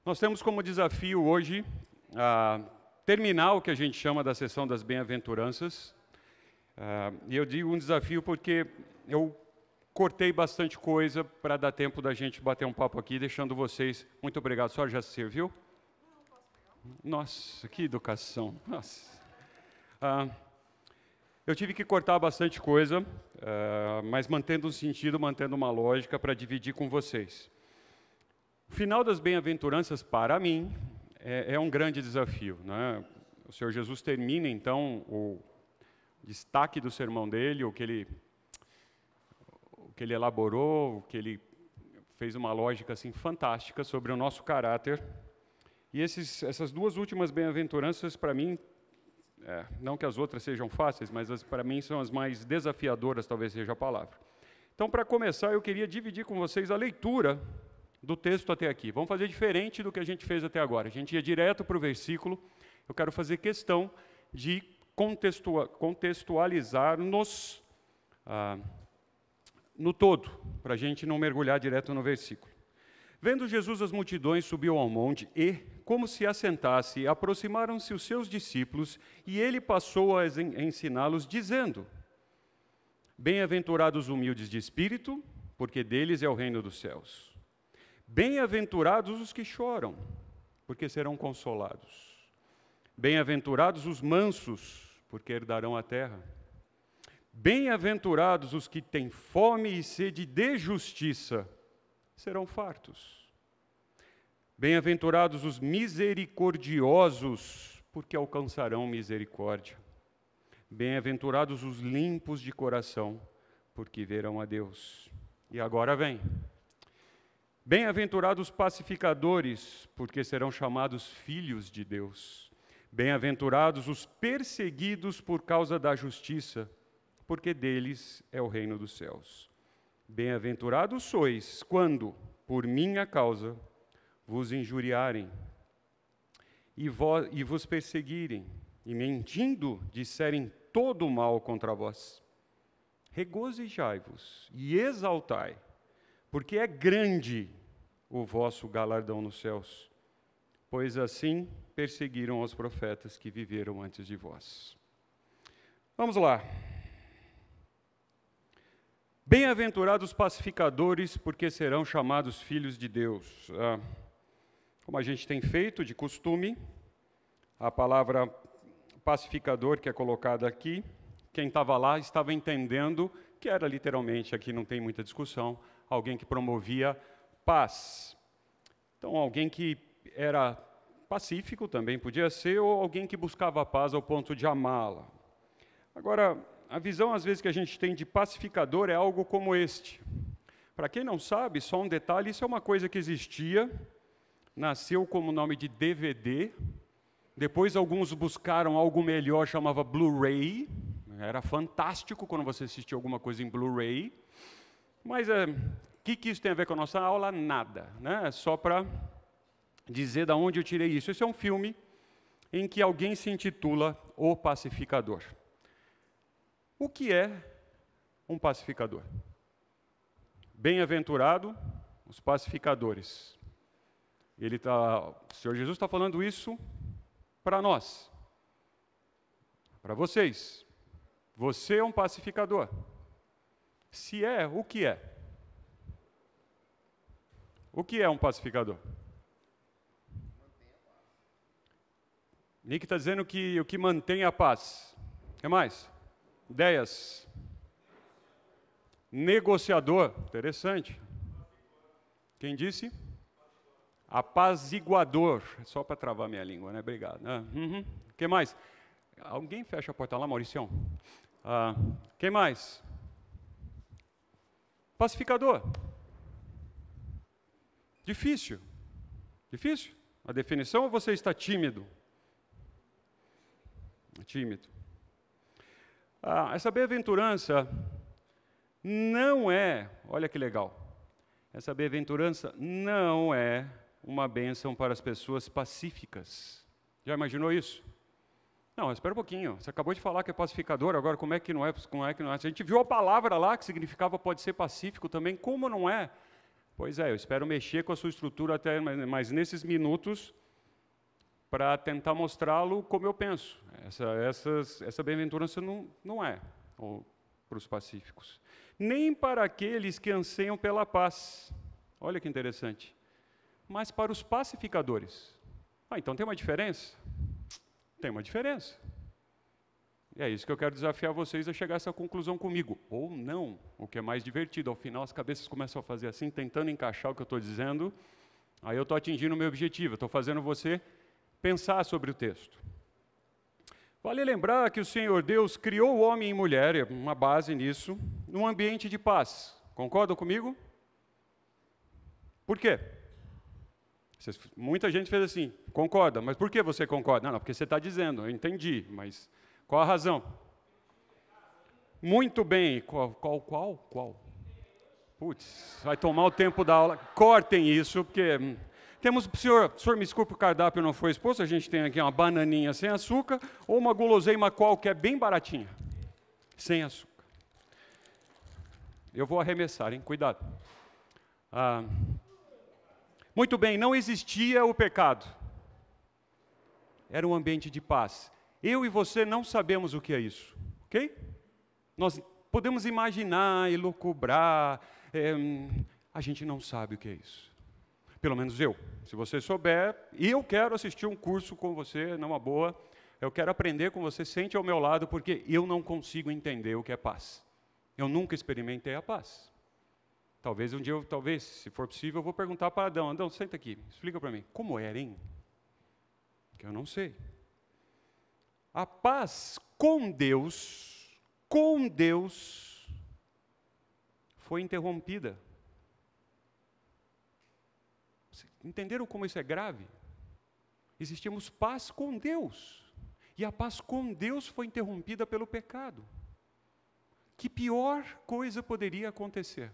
Nós temos como desafio hoje terminar o que a gente chama da sessão das bem-aventuranças. E eu digo um desafio porque eu cortei bastante coisa para dar tempo da gente bater um papo aqui, deixando vocês... Muito obrigado. A senhora já se serviu? Nossa, que educação. Nossa. Eu tive que cortar bastante coisa, mas mantendo um sentido, mantendo uma lógica para dividir com vocês. O final das bem-aventuranças, para mim, é um grande desafio, né? O Senhor Jesus termina, então, o destaque do sermão dele, o que ele elaborou, o que ele fez uma lógica assim, fantástica sobre o nosso caráter. E essas duas últimas bem-aventuranças, para mim, não que as outras sejam fáceis, mas para mim são as mais desafiadoras, talvez seja a palavra. Então, para começar, eu queria dividir com vocês a leitura do texto até aqui. Vamos fazer diferente do que a gente fez até agora. A gente ia direto para o versículo. Eu quero fazer questão de contextualizar-nos no todo, para a gente não mergulhar direto no versículo. Vendo Jesus as multidões, subiu ao monte e, como se assentasse, aproximaram-se os seus discípulos e ele passou a ensiná-los, dizendo: Bem-aventurados os humildes de espírito, porque deles é o reino dos céus. Bem-aventurados os que choram, porque serão consolados. Bem-aventurados os mansos, porque herdarão a terra. Bem-aventurados os que têm fome e sede de justiça, serão fartos. Bem-aventurados os misericordiosos, porque alcançarão misericórdia. Bem-aventurados os limpos de coração, porque verão a Deus. E agora vem. Bem-aventurados os pacificadores, porque serão chamados filhos de Deus. Bem-aventurados os perseguidos por causa da justiça, porque deles é o reino dos céus. Bem-aventurados sois, quando, por minha causa, vos injuriarem, e vos perseguirem, e mentindo disserem todo o mal contra vós. Regozijai-vos e exaltai, porque é grande o vosso galardão nos céus, pois assim perseguiram os profetas que viveram antes de vós. Vamos lá. Bem-aventurados os pacificadores, porque serão chamados filhos de Deus. Como a gente tem feito de costume, a palavra pacificador que é colocada aqui, quem estava lá estava entendendo que era literalmente, aqui não tem muita discussão, alguém que promovia paz. Então, alguém que era pacífico também podia ser, ou alguém que buscava a paz ao ponto de amá-la. Agora, a visão, às vezes, que a gente tem de pacificador é algo como este. Para quem não sabe, só um detalhe, isso é uma coisa que existia, nasceu como nome de DVD, depois alguns buscaram algo melhor, chamava Blu-ray, era fantástico quando você assistia alguma coisa em Blu-ray, mas o que isso tem a ver com a nossa aula? Nada, né? É só para dizer de onde eu tirei isso. Esse é um filme em que alguém se intitula O Pacificador. O que é um pacificador? Bem-aventurado os pacificadores. O Senhor Jesus está falando isso para nós, para vocês. Você é um pacificador. Se é, o que é? O que é um pacificador? Nick está dizendo que o que mantém a paz. O que mais? Ideias. Negociador. Interessante. Quem disse? Apaziguador. Só para travar minha língua, né? Obrigado. O que mais? Alguém fecha a porta lá, Mauricião? Quem mais? Pacificador. Difícil. Difícil? A definição ou você está tímido? Tímido. Essa bem-aventurança não é, olha que legal, essa bem-aventurança não é uma bênção para as pessoas pacíficas. Já imaginou isso? Não, espera um pouquinho, você acabou de falar que é pacificador, agora como é que não é? A gente viu a palavra lá que significava pode ser pacífico também, como não é? Pois é, eu espero mexer com a sua estrutura até, mas nesses minutos, para tentar mostrá-lo como eu penso. Essa bem-aventurança não é para os pacíficos. Nem para aqueles que anseiam pela paz. Olha que interessante. Mas para os pacificadores. Então tem uma diferença? Tem uma diferença. E é isso que eu quero desafiar vocês a chegar a essa conclusão comigo. Ou não, o que é mais divertido. Ao final, as cabeças começam a fazer assim, tentando encaixar o que eu estou dizendo. Aí eu estou atingindo o meu objetivo. Estou fazendo você pensar sobre o texto. Vale lembrar que o Senhor Deus criou o homem e mulher, uma base nisso, num ambiente de paz. Concordam comigo? Por quê? Muita gente fez assim, concorda, mas por que você concorda? Não, porque você está dizendo, eu entendi, mas qual a razão? Muito bem, qual? Putz, vai tomar o tempo da aula, cortem isso, porque temos, senhor me desculpe, o cardápio não foi exposto, a gente tem aqui uma bananinha sem açúcar, ou uma guloseima qualquer bem baratinha, sem açúcar. Eu vou arremessar, hein, cuidado. Muito bem, não existia o pecado. Era um ambiente de paz. Eu e você não sabemos o que é isso, ok? Nós podemos imaginar, elucubrar, a gente não sabe o que é isso. Pelo menos eu. Se você souber, e eu quero assistir um curso com você, numa boa, eu quero aprender com você, sente ao meu lado, porque eu não consigo entender o que é paz. Eu nunca experimentei a paz. Talvez um dia, se for possível, eu vou perguntar para Adão. Adão, senta aqui, explica para mim. Como era, hein? Que eu não sei. A paz com Deus, foi interrompida. Entenderam como isso é grave? Existimos paz com Deus. E a paz com Deus foi interrompida pelo pecado. Que pior coisa poderia acontecer?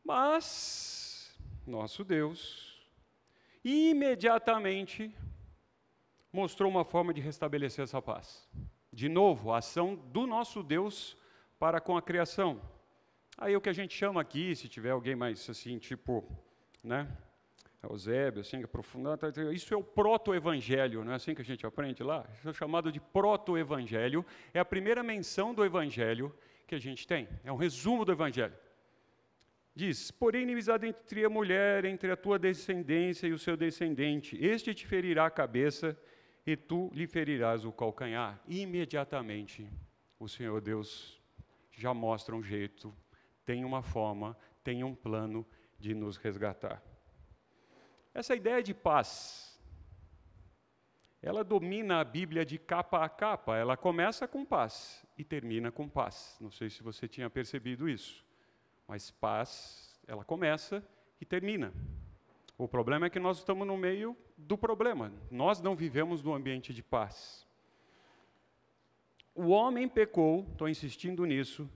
Mas, nosso Deus, imediatamente mostrou uma forma de restabelecer essa paz. De novo, a ação do nosso Deus para com a criação. Aí o que a gente chama aqui, se tiver alguém mais assim, tipo, né, Eusébio, assim, aprofundado, isso é o proto-evangelho, não é assim que a gente aprende lá? Isso é chamado de proto-evangelho, é a primeira menção do evangelho que a gente tem, é um resumo do evangelho. Diz, porém, inimizade entre a mulher, entre a tua descendência e o seu descendente, este te ferirá a cabeça e tu lhe ferirás o calcanhar. Imediatamente, o Senhor Deus já mostra um jeito, tem uma forma, tem um plano de nos resgatar. Essa ideia de paz, ela domina a Bíblia de capa a capa, ela começa com paz e termina com paz. Não sei se você tinha percebido isso, mas paz, ela começa e termina. O problema é que nós estamos no meio do problema, nós não vivemos num ambiente de paz. O homem pecou, estou insistindo nisso,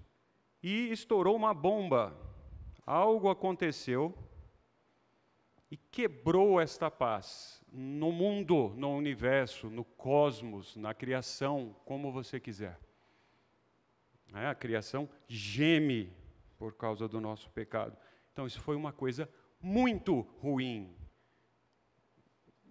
e estourou uma bomba. Algo aconteceu e quebrou esta paz no mundo, no universo, no cosmos, na criação, como você quiser. A criação geme por causa do nosso pecado. Então isso foi uma coisa muito ruim.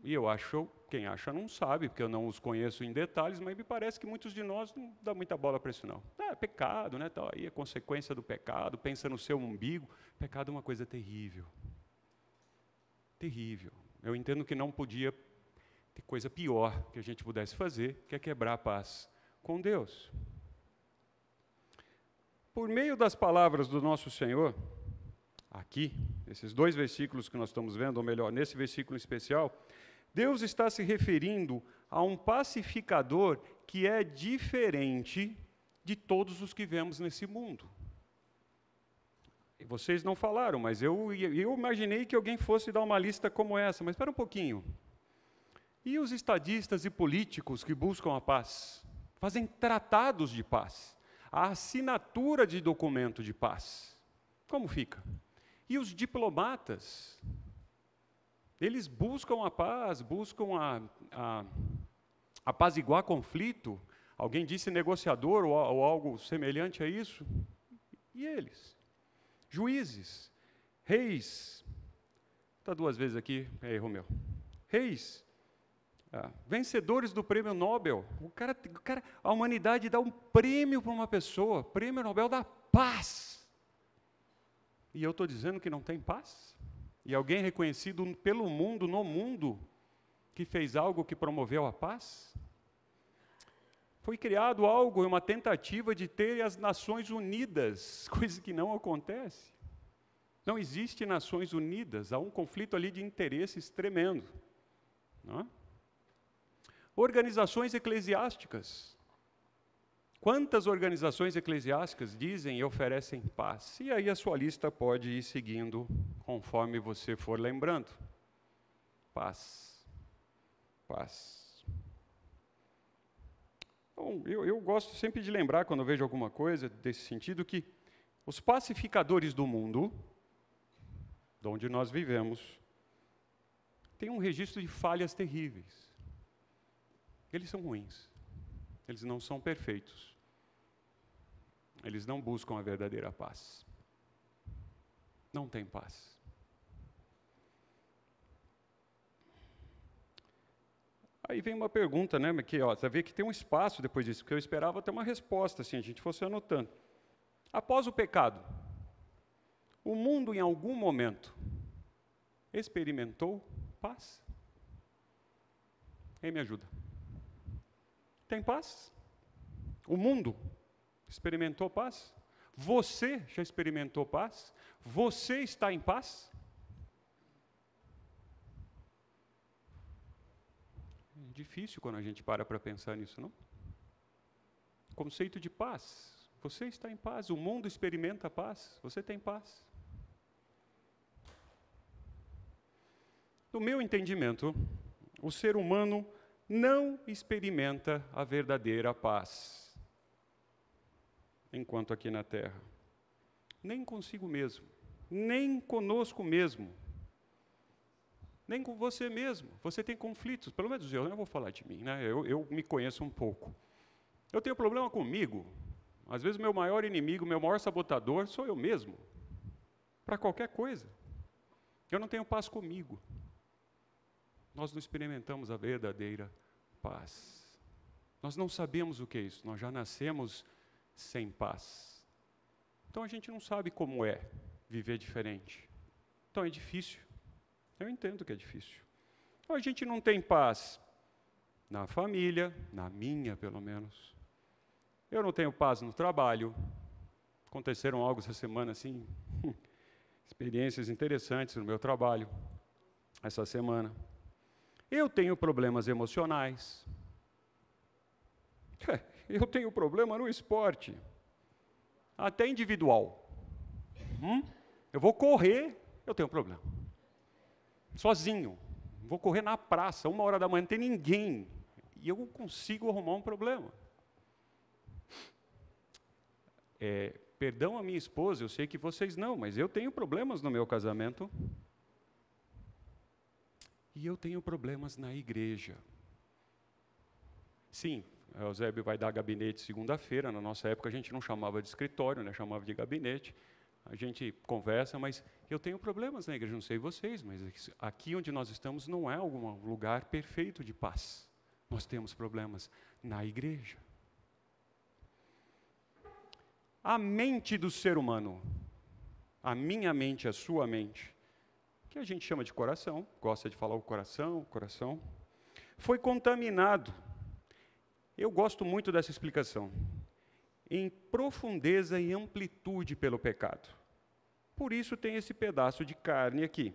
E eu acho, quem acha não sabe, porque eu não os conheço em detalhes, mas me parece que muitos de nós não dão muita bola para isso não. É pecado, né? Tal, aí é consequência do pecado, pensa no seu umbigo. Pecado é uma coisa terrível. Terrível. Eu entendo que não podia ter coisa pior que a gente pudesse fazer, que é quebrar a paz com Deus. Por meio das palavras do nosso Senhor, aqui, esses dois versículos que nós estamos vendo, ou melhor, nesse versículo especial, Deus está se referindo a um pacificador que é diferente de todos os que vemos nesse mundo. E vocês não falaram, mas eu imaginei que alguém fosse dar uma lista como essa, mas espera um pouquinho. E os estadistas e políticos que buscam a paz? Fazem tratados de paz, a assinatura de documento de paz. Como fica? E os diplomatas? Eles buscam a paz, buscam apaziguar conflito, Alguém disse negociador ou algo semelhante a isso? E eles? Juízes, reis. Está 2 vezes aqui, erro meu. Reis, vencedores do prêmio Nobel. A humanidade dá um prêmio para uma pessoa, prêmio Nobel da paz. E eu estou dizendo que não tem paz? E alguém reconhecido pelo mundo, no mundo, que fez algo que promoveu a paz? Foi criado algo, uma tentativa de ter as Nações Unidas, coisa que não acontece. Não existe Nações Unidas, há um conflito ali de interesses tremendo. Não é? Organizações eclesiásticas. Quantas organizações eclesiásticas dizem e oferecem paz? E aí a sua lista pode ir seguindo conforme você for lembrando. Paz. Paz. Bom, eu gosto sempre de lembrar, quando eu vejo alguma coisa desse sentido, que os pacificadores do mundo, de onde nós vivemos, têm um registro de falhas terríveis. Eles são ruins. Eles não são perfeitos. Eles não buscam a verdadeira paz. Não tem paz. Aí vem uma pergunta, né, que você vê que tem um espaço depois disso, porque eu esperava ter uma resposta, assim, a gente fosse anotando. Após o pecado, o mundo em algum momento experimentou paz? Quem me ajuda? Tem paz? O mundo experimentou paz? Você já experimentou paz? Você está em paz? É difícil quando a gente para pensar nisso, não? Conceito de paz. Você está em paz, o mundo experimenta paz, você tem paz. No meu entendimento, o ser humano não experimenta a verdadeira paz enquanto aqui na Terra. Nem consigo mesmo, nem conosco mesmo, nem com você mesmo. Você tem conflitos, pelo menos eu não vou falar de mim, né? Eu me conheço um pouco. Eu tenho problema comigo. Às vezes o meu maior inimigo, meu maior sabotador sou eu mesmo, para qualquer coisa. Eu não tenho paz comigo. Nós não experimentamos a verdadeira paz. Nós não sabemos o que é isso, nós já nascemos sem paz. Então a gente não sabe como é viver diferente. Então é difícil. Eu entendo que é difícil. Então a gente não tem paz na família, na minha pelo menos. Eu não tenho paz no trabalho. Aconteceram algo essa semana assim, experiências interessantes no meu trabalho essa semana. Eu tenho problemas emocionais. Eu tenho problema no esporte, até individual. Eu vou correr, eu tenho problema. Sozinho, vou correr na praça, 1h da manhã, não tem ninguém, e eu consigo arrumar um problema. Perdão a minha esposa, eu sei que vocês não, mas eu tenho problemas no meu casamento. E eu tenho problemas na igreja. Sim, o Eusébio vai dar gabinete segunda-feira. Na nossa época a gente não chamava de escritório, né? Chamava de gabinete. A gente conversa, mas eu tenho problemas na igreja, não sei vocês, mas aqui onde nós estamos não é algum lugar perfeito de paz. Nós temos problemas na igreja. A mente do ser humano, a minha mente, a sua mente, que a gente chama de coração, gosta de falar o coração, foi contaminado. Eu gosto muito dessa explicação. Em profundeza e amplitude pelo pecado. Por isso tem esse pedaço de carne aqui.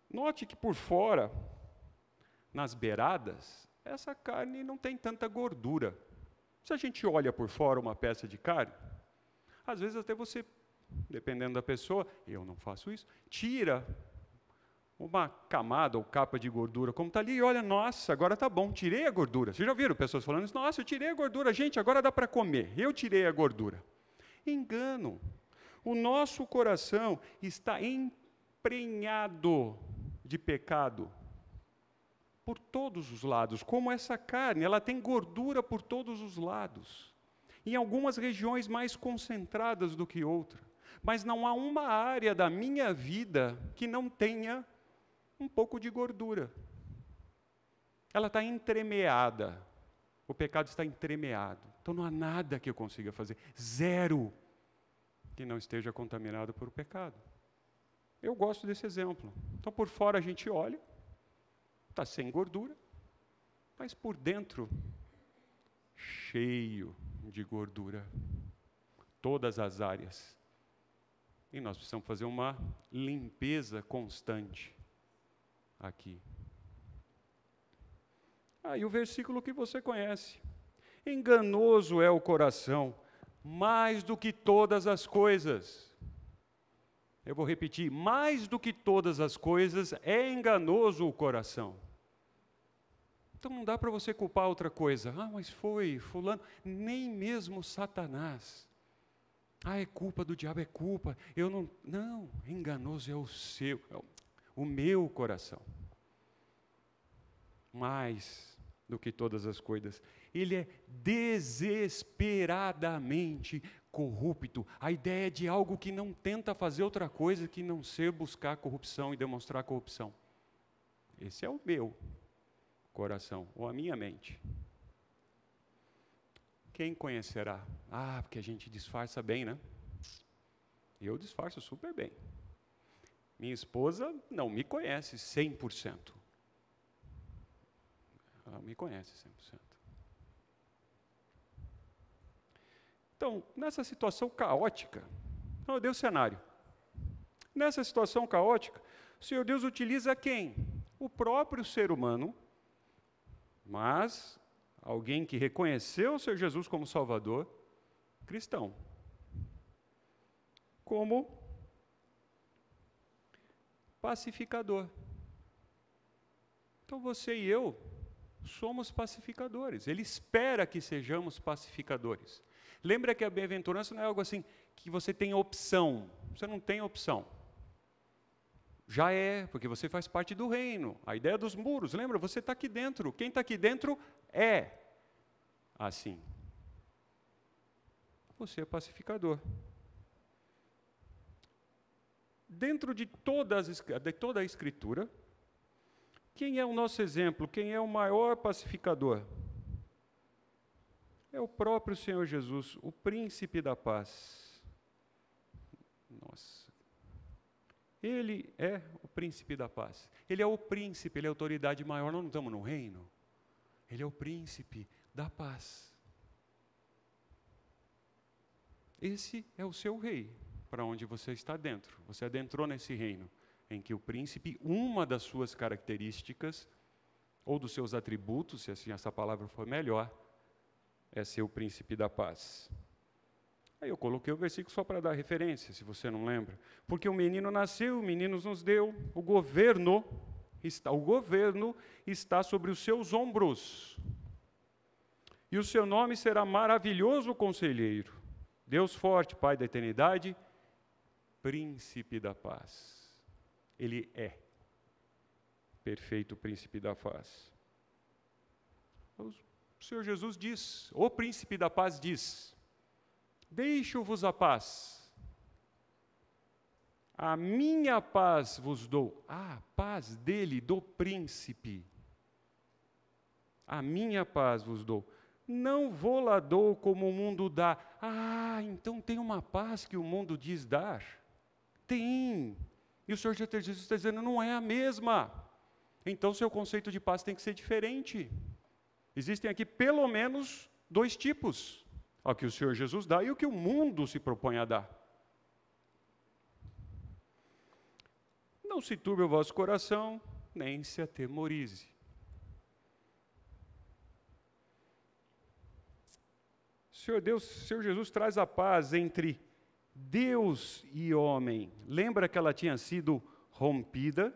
Note que por fora, nas beiradas, essa carne não tem tanta gordura. Se a gente olha por fora uma peça de carne, às vezes até você, dependendo da pessoa, eu não faço isso, tira uma camada ou capa de gordura, como está ali, e olha, nossa, agora está bom, tirei a gordura. Vocês já viram pessoas falando isso? Nossa, eu tirei a gordura, gente, agora dá para comer, eu tirei a gordura. Engano. O nosso coração está emprenhado de pecado. por todos os lados, como essa carne, ela tem gordura por todos os lados. Em algumas regiões mais concentradas do que outra. Mas não há uma área da minha vida que não tenha um pouco de gordura. Ela está entremeada. O pecado está entremeado. Então não há nada que eu consiga fazer. Zero que não esteja contaminado por o pecado. Eu gosto desse exemplo. Então por fora a gente olha, está sem gordura, mas por dentro, cheio de gordura. Todas as áreas. E nós precisamos fazer uma limpeza constante aqui. E o versículo que você conhece. Enganoso é o coração, mais do que todas as coisas. Eu vou repetir, mais do que todas as coisas é enganoso o coração. Então não dá para você culpar outra coisa. Mas foi fulano, nem mesmo Satanás. É culpa do diabo, é culpa. Eu não. Não, enganoso é o meu coração. Mais do que todas as coisas. Ele é desesperadamente corrupto. A ideia é de algo que não tenta fazer outra coisa que não ser buscar corrupção e demonstrar corrupção. Esse é o meu coração, ou a minha mente. Quem conhecerá? Porque a gente disfarça bem, né? Eu disfarço super bem. Minha esposa não me conhece 100%. Ela me conhece 100%. Então, nessa situação caótica, eu dei o cenário. Nessa situação caótica, o Senhor Deus utiliza quem? O próprio ser humano, mas alguém que reconheceu o Senhor Jesus como Salvador, cristão. Como pacificador. Então você e eu somos pacificadores. Ele espera que sejamos pacificadores. Lembra que a bem-aventurança não é algo assim que você tem opção. Você não tem opção. Já é, porque você faz parte do reino. A ideia dos muros, lembra? Você está aqui dentro. Quem está aqui dentro é assim. Você é pacificador. Dentro de toda a Escritura, quem é o nosso exemplo? Quem é o maior pacificador? É o próprio Senhor Jesus, o príncipe da paz. Nossa. Ele é o príncipe da paz. Ele é o príncipe, ele é a autoridade maior. Nós não estamos no reino. Ele é o príncipe da paz. Esse é o seu rei, para onde você está dentro. Você adentrou nesse reino, em que o príncipe, uma das suas características, ou dos seus atributos, se assim essa palavra for melhor, é ser o príncipe da paz. Aí eu coloquei o versículo só para dar referência, se você não lembra. Porque o menino nasceu, o menino nos deu, o governo está sobre os seus ombros. E o seu nome será maravilhoso conselheiro, Deus forte, Pai da eternidade, príncipe da paz. Ele é perfeito príncipe da paz. O Senhor Jesus diz, o príncipe da paz diz: deixo-vos a paz. A minha paz vos dou. A paz dele, do príncipe. A minha paz vos dou. Não vou lá dou como o mundo dá. Então tem uma paz que o mundo diz dar? Tem. E o Senhor Jesus está dizendo, não é a mesma. Então seu conceito de paz tem que ser diferente. Existem aqui pelo menos 2 tipos. O que o Senhor Jesus dá e o que o mundo se propõe a dar. Não se turbe o vosso coração, nem se atemorize. O Senhor Jesus traz a paz entre Deus e homem. Lembra que ela tinha sido rompida?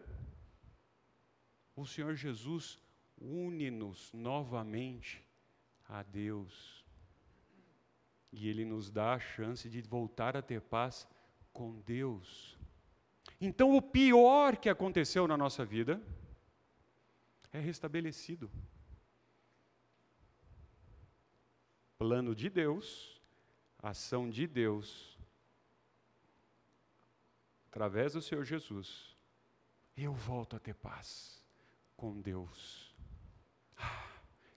O Senhor Jesus une-nos novamente a Deus. E Ele nos dá a chance de voltar a ter paz com Deus. Então, o pior que aconteceu na nossa vida, é restabelecido. Plano de Deus, ação de Deus, através do Senhor Jesus, eu volto a ter paz com Deus.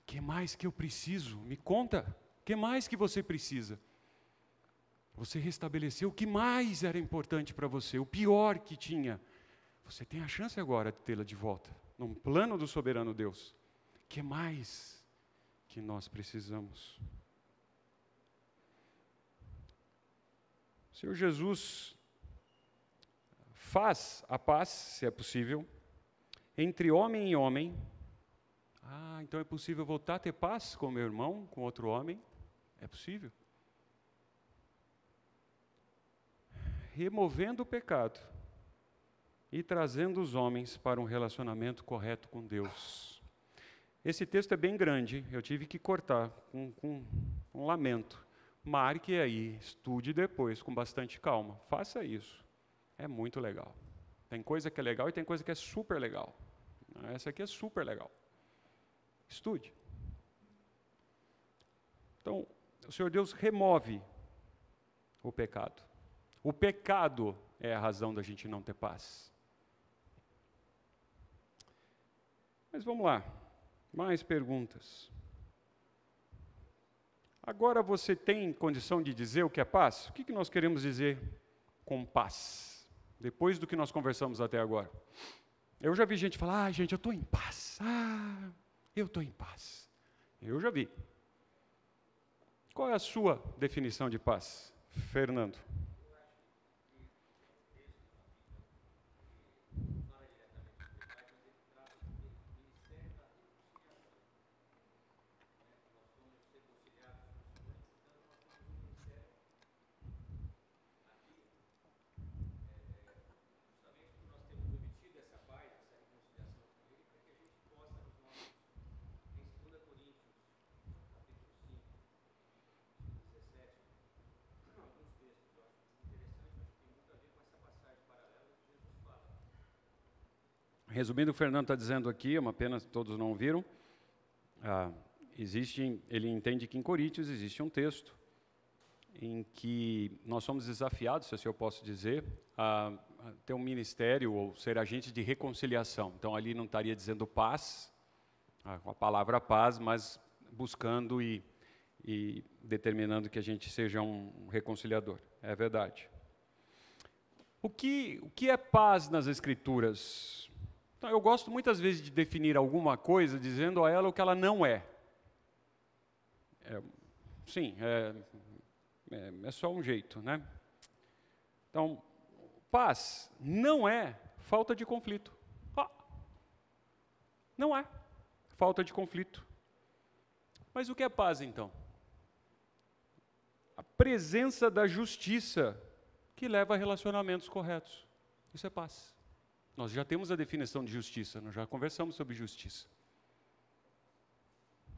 Que mais que eu preciso? Me conta, que mais que você precisa? Você restabeleceu o que mais era importante para você, o pior que tinha. Você tem a chance agora de tê-la de volta, num plano do soberano Deus. Que mais que nós precisamos? O Senhor Jesus faz a paz, se é possível, entre homem e homem. Então é possível voltar a ter paz com meu irmão, com outro homem? É possível. Removendo o pecado e trazendo os homens para um relacionamento correto com Deus. Esse texto é bem grande, eu tive que cortar com um lamento. Marque aí, estude depois com bastante calma. Faça isso. É muito legal. Tem coisa que é legal e tem coisa que é super legal. Essa aqui é super legal. Estude. Então, o Senhor Deus remove o pecado. O pecado é a razão da gente não ter paz. Mas vamos lá. Mais perguntas. Agora você tem condição de dizer o que é paz? O que nós queremos dizer com paz? Depois do que nós conversamos até agora. Eu já vi gente falar, gente, eu estou em paz. Eu estou em paz. Eu já vi. Qual é a sua definição de paz, Fernando? Resumindo, o Fernando está dizendo aqui, é uma pena que todos não ouviram, ele entende que em Coríntios existe um texto em que nós somos desafiados, se assim eu posso dizer, a ter um ministério ou ser agente de reconciliação. Então ali não estaria dizendo paz, com a palavra paz, mas buscando e determinando que a gente seja um reconciliador. É verdade. O que é paz nas Escrituras? Então, eu gosto muitas vezes de definir alguma coisa dizendo a ela o que ela não é. É só um jeito, né? Então, paz não é falta de conflito. Não é falta de conflito. Mas o que é paz, então? A presença da justiça que leva a relacionamentos corretos. Isso é paz. Nós já temos a definição de justiça, nós já conversamos sobre justiça.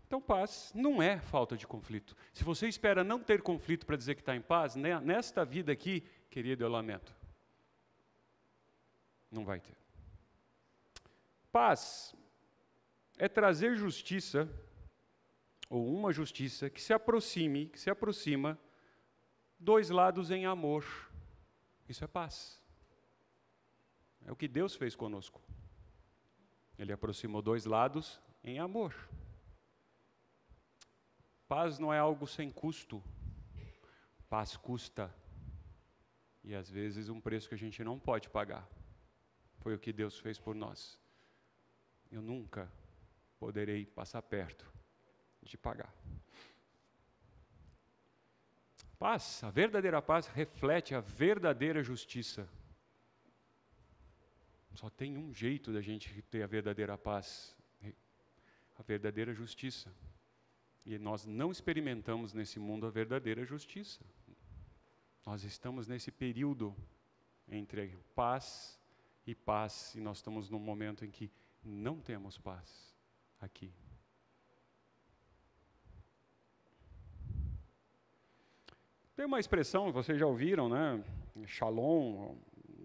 Então, paz não é falta de conflito. Se você espera não ter conflito para dizer que está em paz, nesta vida aqui, querido, eu lamento. Não vai ter. Paz é trazer justiça, ou uma justiça, que se aproxima, dois lados em amor. Isso é paz. É o que Deus fez conosco. Ele aproximou dois lados em amor. Paz não é algo sem custo. Paz custa. E às vezes um preço que a gente não pode pagar. Foi o que Deus fez por nós. Eu nunca poderei passar perto de pagar. Paz, a verdadeira paz reflete a verdadeira justiça. Só tem um jeito da gente ter a verdadeira paz, a verdadeira justiça. E nós não experimentamos nesse mundo a verdadeira justiça. Nós estamos nesse período entre paz, e nós estamos num momento em que não temos paz aqui. Tem uma expressão, vocês já ouviram, né? Shalom,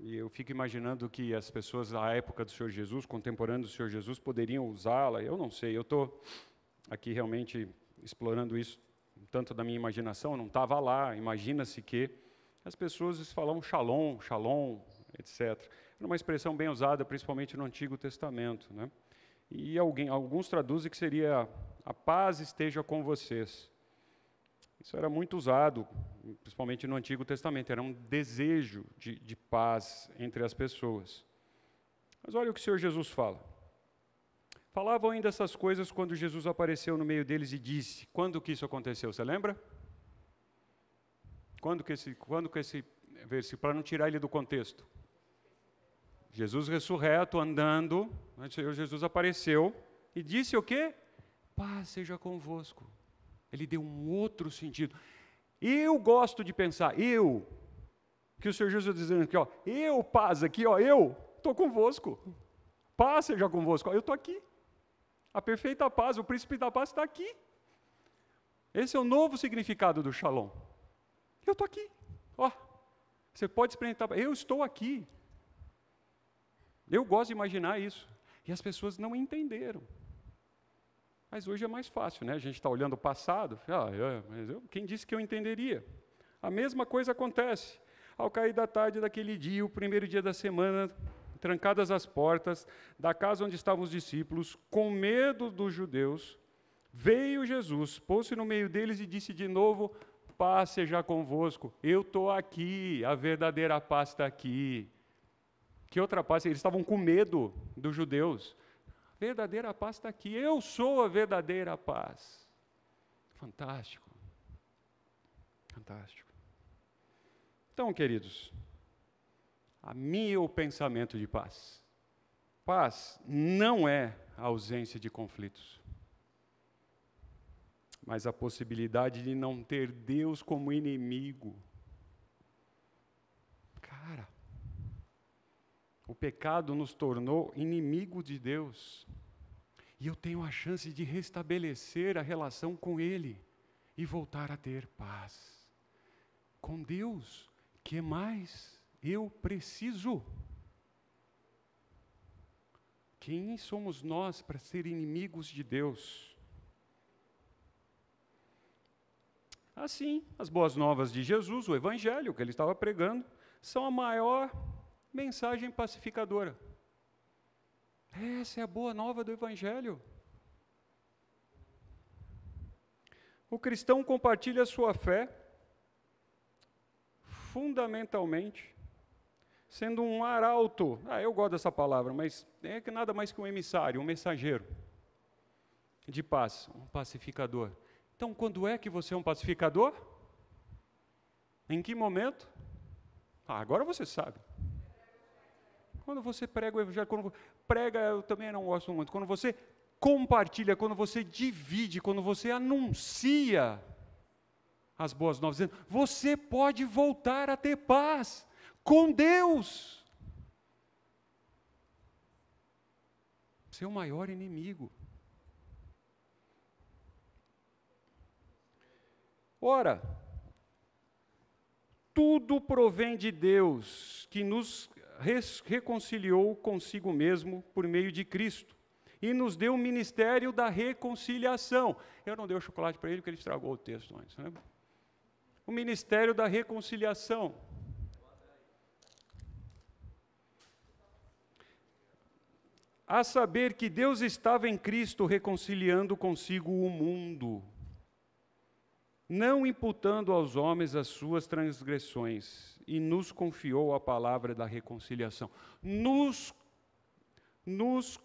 E eu fico imaginando que as pessoas à época do Senhor Jesus, contemporâneos do Senhor Jesus, poderiam usá-la. Eu não sei, eu estou aqui realmente explorando isso tanto da minha imaginação, eu não estava lá. Imagina-se que as pessoas falavam shalom, shalom, etc. Era uma expressão bem usada, principalmente no Antigo Testamento, né? E alguns traduzem que seria a paz esteja com vocês. Isso era muito usado, principalmente no Antigo Testamento, era um desejo de paz entre as pessoas. Mas olha o que o Senhor Jesus fala. Falavam ainda essas coisas quando Jesus apareceu no meio deles e disse, quando que isso aconteceu, você lembra? Quando que esse versículo, para não tirar ele do contexto? Jesus ressurreto, andando, o Senhor Jesus apareceu e disse o quê? Paz seja convosco. Ele deu um outro sentido. Eu gosto de pensar, que o Senhor Jesus está dizendo aqui, ó, paz aqui, ó, eu estou convosco. Paz seja convosco, ó, eu estou aqui. A perfeita paz, o príncipe da paz está aqui. Esse é o novo significado do shalom. Eu estou aqui, ó. Você pode experimentar, eu estou aqui. Eu gosto de imaginar isso. E as pessoas não entenderam. Mas hoje é mais fácil, né? A gente está olhando o passado. Quem disse que eu entenderia? A mesma coisa acontece. Ao cair da tarde daquele dia, o primeiro dia da semana, trancadas as portas da casa onde estavam os discípulos, com medo dos judeus, veio Jesus, pôs-se no meio deles e disse de novo, paz seja convosco. Eu estou aqui, a verdadeira paz está aqui. Que outra paz? Eles estavam com medo dos judeus. A verdadeira paz está aqui. Eu sou a verdadeira paz. Fantástico. Fantástico. Então, queridos, a meu pensamento de paz. Paz não é a ausência de conflitos, mas a possibilidade de não ter Deus como inimigo. Cara, o pecado nos tornou inimigo de Deus. E eu tenho a chance de restabelecer a relação com Ele e voltar a ter paz. Com Deus, que mais eu preciso? Quem somos nós para ser inimigos de Deus? Assim, as boas novas de Jesus, o Evangelho que ele estava pregando, são a maior mensagem pacificadora. Essa é a boa nova do Evangelho. O cristão compartilha a sua fé, fundamentalmente, sendo um arauto. Eu gosto dessa palavra, mas é nada mais que um emissário, um mensageiro de paz, um pacificador. Então, quando é que você é um pacificador? Em que momento? Agora você sabe. Quando você prega o Evangelho, quando prega, eu também não gosto muito. Quando você compartilha, quando você divide, quando você anuncia as boas novas, dizendo, você pode voltar a ter paz com Deus. Seu maior inimigo. Ora, tudo provém de Deus, que nos reconciliou consigo mesmo por meio de Cristo, e nos deu o ministério da reconciliação. Eu não dei o chocolate para ele, porque ele estragou o texto antes, né? O ministério da reconciliação. A saber que Deus estava em Cristo reconciliando consigo o mundo, não imputando aos homens as suas transgressões, e nos confiou a palavra da reconciliação. Nos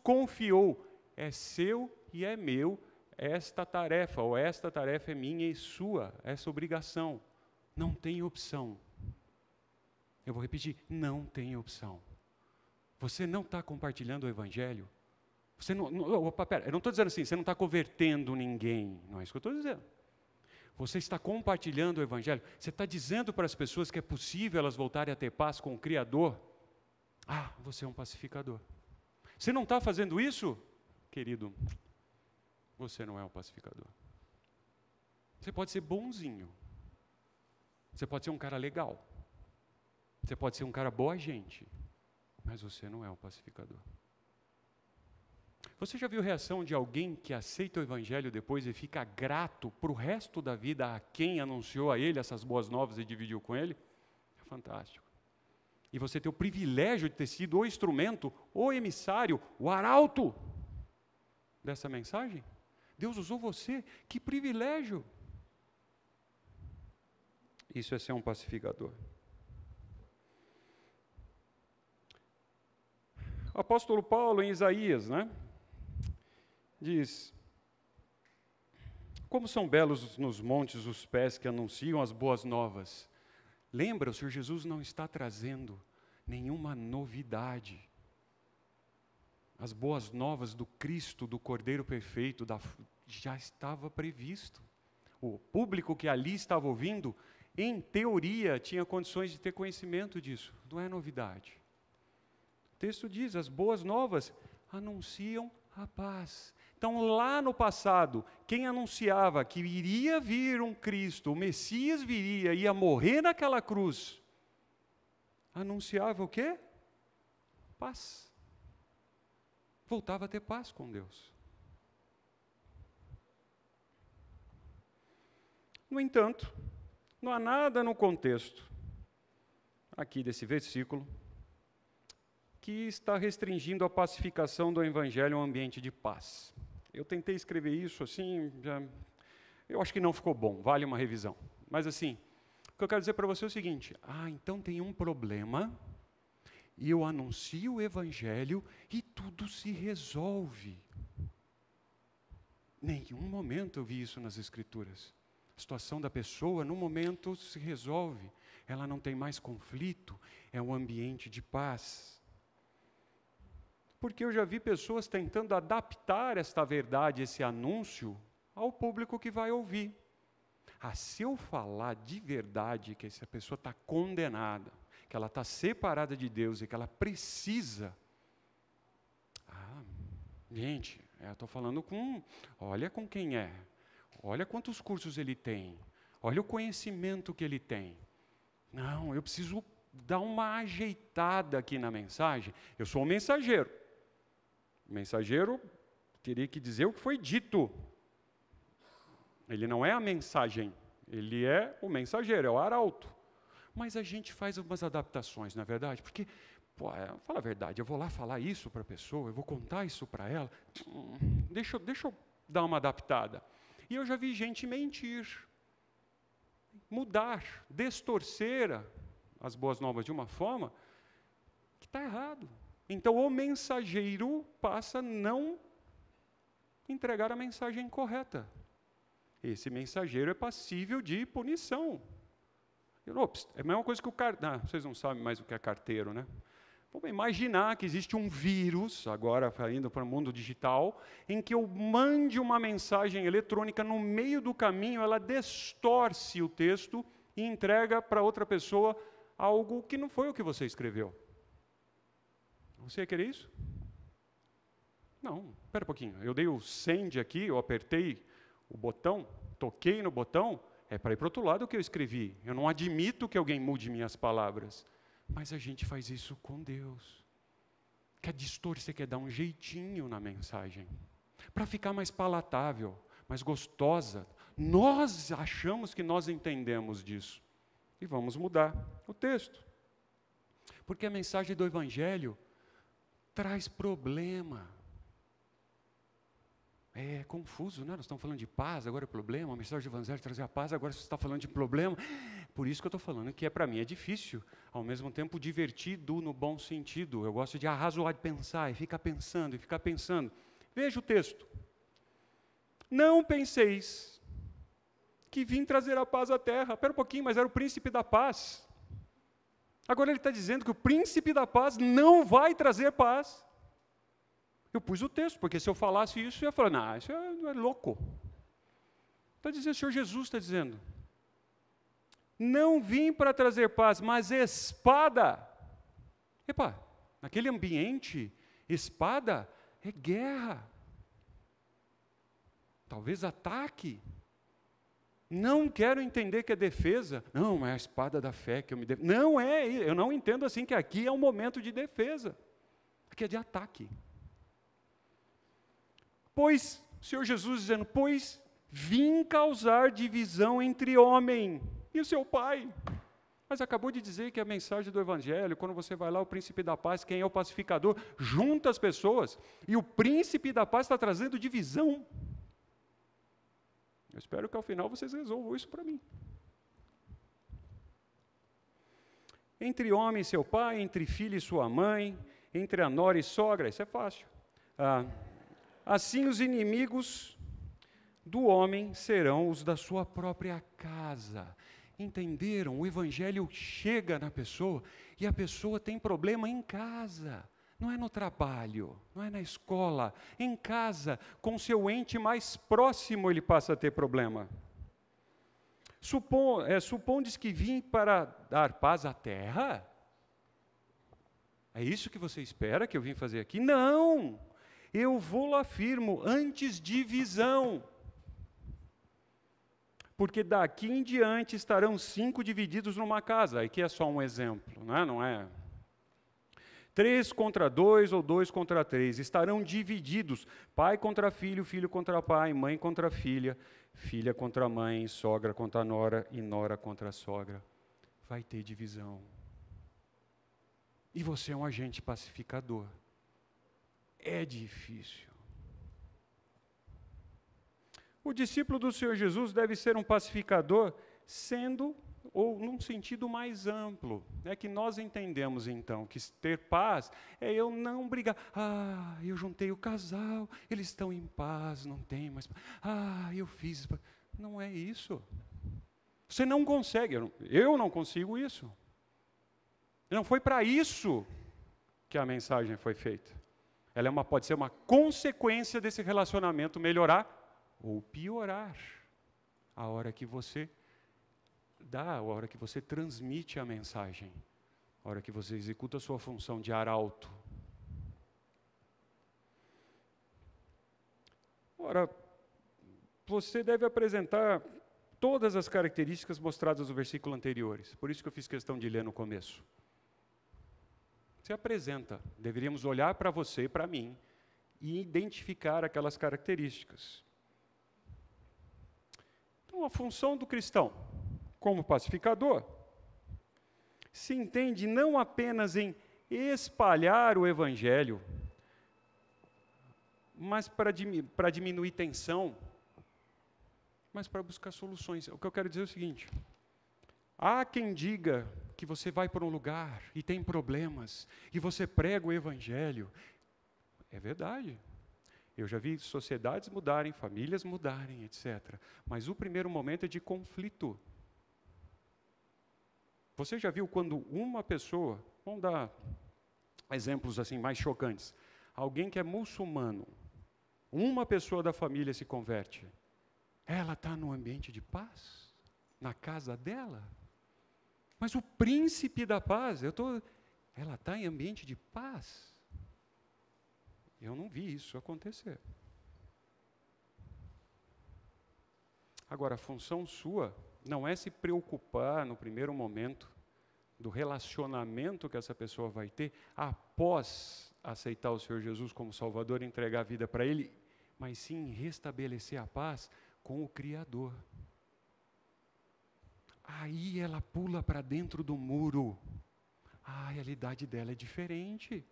confiou, é seu e é meu, esta tarefa, ou esta tarefa é minha e sua, essa obrigação. Não tem opção. Eu vou repetir, não tem opção. Você não está compartilhando o Evangelho? Você não, eu não estou dizendo assim, você não está convertendo ninguém, não é isso que eu estou dizendo. Você está compartilhando o Evangelho, você está dizendo para as pessoas que é possível elas voltarem a ter paz com o Criador. Você é um pacificador. Você não está fazendo isso, querido, você não é um pacificador. Você pode ser bonzinho, você pode ser um cara legal, Você pode ser um cara boa gente, mas você não é um pacificador. Você já viu a reação de alguém que aceita o evangelho depois e fica grato para o resto da vida a quem anunciou a ele essas boas novas e dividiu com ele? É fantástico. E você ter o privilégio de ter sido o instrumento, o emissário, o arauto dessa mensagem? Deus usou você, que privilégio! Isso é ser um pacificador. O apóstolo Paulo, em Isaías, diz: como são belos nos montes os pés que anunciam as boas novas. Lembra, o Senhor Jesus não está trazendo nenhuma novidade. As boas novas do Cristo, do Cordeiro Perfeito, já estava previsto. O público que ali estava ouvindo, em teoria, tinha condições de ter conhecimento disso. Não é novidade. O texto diz, as boas novas anunciam a paz. Então, lá no passado, quem anunciava que iria vir um Cristo, o Messias viria, ia morrer naquela cruz, anunciava o quê? Paz. Voltava a ter paz com Deus. No entanto, não há nada no contexto aqui desse versículo que está restringindo a pacificação do evangelho a um ambiente de paz. Eu tentei escrever isso assim, eu acho que não ficou bom, vale uma revisão. Mas assim, o que eu quero dizer para você é o seguinte: então tem um problema, e eu anuncio o evangelho e tudo se resolve. Nenhum momento eu vi isso nas Escrituras. A situação da pessoa, no momento, se resolve. Ela não tem mais conflito, é um ambiente de paz. Porque eu já vi pessoas tentando adaptar esta verdade, esse anúncio, ao público que vai ouvir. Se eu falar de verdade que essa pessoa está condenada, que ela está separada de Deus e que ela precisa... gente, eu estou falando olha com quem é, olha quantos cursos ele tem, olha o conhecimento que ele tem. Não, eu preciso dar uma ajeitada aqui na mensagem. Eu sou um mensageiro. O mensageiro teria que dizer o que foi dito. Ele não é a mensagem, ele é o mensageiro, é o arauto. Mas a gente faz algumas adaptações, não é verdade? Porque, fala a verdade, eu vou lá falar isso para a pessoa, eu vou contar isso para ela, deixa eu dar uma adaptada. E eu já vi gente mentir, mudar, distorcer as boas novas de uma forma que está errado. Então, o mensageiro passa a não entregar a mensagem correta. Esse mensageiro é passível de punição. É a mesma coisa que o carteiro. Vocês não sabem mais o que é carteiro, né? Vamos imaginar que existe um vírus, agora indo para o mundo digital, em que eu mande uma mensagem eletrônica, no meio do caminho ela distorce o texto e entrega para outra pessoa algo que não foi o que você escreveu. Você ia querer isso? Não, espera um pouquinho. Eu dei o send aqui, eu apertei o botão, toquei no botão, é para ir para o outro lado que eu escrevi. Eu não admito que alguém mude minhas palavras. Mas a gente faz isso com Deus. Quer distorcer, quer dar um jeitinho na mensagem. Para ficar mais palatável, mais gostosa. Nós achamos que nós entendemos disso. E vamos mudar o texto. Porque a mensagem do Evangelho traz problema. É confuso, né? Nós estamos falando de paz, agora é problema. A mensagem do Evangelho trazer a paz, agora você está falando de problema. Por isso que eu estou falando que para mim é difícil, ao mesmo tempo divertido no bom sentido. Eu gosto de arrazoar, de pensar, e ficar pensando, e ficar pensando. Veja o texto. Não penseis que vim trazer a paz à terra. Espera um pouquinho, mas era o príncipe da paz. Agora ele está dizendo que o príncipe da paz não vai trazer paz. Eu pus o texto, porque se eu falasse isso, eu ia falar, não, isso é louco. Está dizendo, o Senhor Jesus está dizendo, não vim para trazer paz, mas espada. Epa, naquele ambiente, espada é guerra. Talvez ataque. Não quero entender que é defesa. Não, é a espada da fé que eu me defendo. Não é, eu não entendo assim que aqui é um momento de defesa. Aqui é de ataque. Pois, o Senhor Jesus dizendo, pois vim causar divisão entre homem e o seu pai. Mas acabou de dizer que a mensagem do Evangelho, quando você vai lá, o príncipe da paz, quem é o pacificador, junta as pessoas, e o príncipe da paz está trazendo divisão. Eu espero que ao final vocês resolvam isso para mim. Entre homem e seu pai, entre filho e sua mãe, entre a nora e sogra, isso é fácil. Assim os inimigos do homem serão os da sua própria casa. Entenderam? O Evangelho chega na pessoa e a pessoa tem problema em casa. Não é no trabalho, não é na escola, em casa, com seu ente mais próximo ele passa a ter problema. Supondes que vim para dar paz à terra? É isso que você espera que eu vim fazer aqui? Não! Eu vou lá afirmo, antes divisão. Porque daqui em diante estarão 5 divididos numa casa. Aqui é só um exemplo, não é? 3 contra 2 ou 2 contra 3. Estarão divididos. Pai contra filho, filho contra pai, mãe contra filha, filha contra mãe, sogra contra nora e nora contra sogra. Vai ter divisão. E você é um agente pacificador. É difícil. O discípulo do Senhor Jesus deve ser um pacificador, sendo, ou num sentido mais amplo. É que nós entendemos, então, que ter paz é eu não brigar. Eu juntei o casal, eles estão em paz, não tem mais paz. Eu fiz. Não é isso. Você não consegue, eu não consigo isso. Não foi para isso que a mensagem foi feita. Ela pode ser uma consequência desse relacionamento melhorar ou piorar a hora que você dá, a hora que você transmite a mensagem, a hora que você executa a sua função de arauto. Ora, você deve apresentar todas as características mostradas no versículo anteriores, por isso que eu fiz questão de ler no começo. Você apresenta, deveríamos olhar para você e para mim e identificar aquelas características. Então, a função do cristão, como pacificador, se entende não apenas em espalhar o Evangelho, mas para diminuir tensão, mas para buscar soluções. O que eu quero dizer é o seguinte: há quem diga que você vai para um lugar e tem problemas, e você prega o Evangelho. É verdade. Eu já vi sociedades mudarem, famílias mudarem, etc. Mas o primeiro momento é de conflito. Você já viu quando uma pessoa, vamos dar exemplos assim mais chocantes, alguém que é muçulmano, uma pessoa da família se converte, ela está num ambiente de paz, na casa dela. Mas o príncipe da paz, ela está em ambiente de paz. Eu não vi isso acontecer. Agora, a função sua não é se preocupar no primeiro momento do relacionamento que essa pessoa vai ter após aceitar o Senhor Jesus como Salvador e entregar a vida para Ele, mas sim restabelecer a paz com o Criador. Aí ela pula para dentro do muro. A realidade dela é diferente.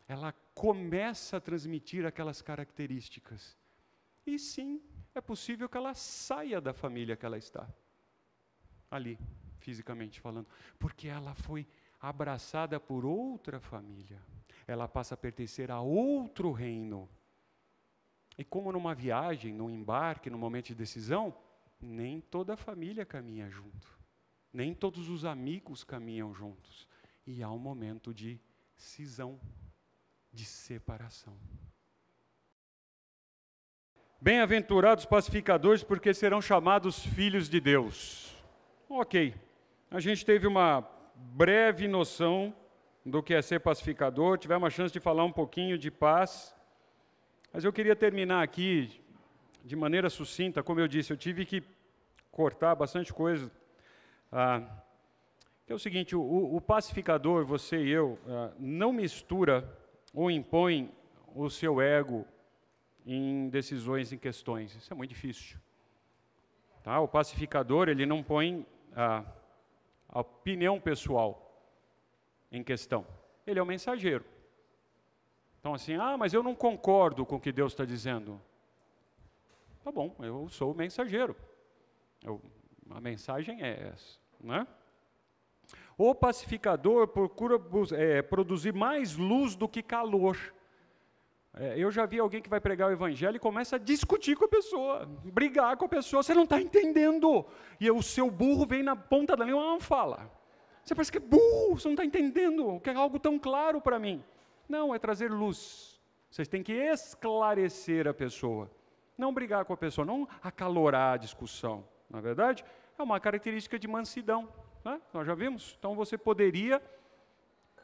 Ela começa a transmitir aquelas características. E sim, é possível que ela saia da família que ela está. Ali, fisicamente falando. Porque ela foi abraçada por outra família. Ela passa a pertencer a outro reino. E como numa viagem, num embarque, num momento de decisão, nem toda a família caminha junto. Nem todos os amigos caminham juntos. E há um momento de cisão, de separação. Bem-aventurados pacificadores, porque serão chamados filhos de Deus. Ok, a gente teve uma breve noção do que é ser pacificador, tivemos a chance de falar um pouquinho de paz, mas eu queria terminar aqui de maneira sucinta. Como eu disse, eu tive que cortar bastante coisa. Que é o seguinte, o pacificador, você e eu, não mistura ou impõe o seu ego em decisões, em questões. Isso é muito difícil. Tá? O pacificador, ele não põe a opinião pessoal em questão. Ele é o mensageiro. Então, assim, mas eu não concordo com o que Deus está dizendo. Tá bom, eu sou o mensageiro. A mensagem é essa, né? O pacificador procura produzir mais luz do que calor. Eu já vi alguém que vai pregar o evangelho e começa a discutir com a pessoa, brigar com a pessoa, você não está entendendo. E o seu burro vem na ponta da língua e não fala. Você parece que é burro, você não está entendendo, que é algo tão claro para mim. Não, é trazer luz. Vocês têm que esclarecer a pessoa. Não brigar com a pessoa, não acalorar a discussão. Na verdade, é uma característica de mansidão. Né? Nós já vimos. Então você poderia...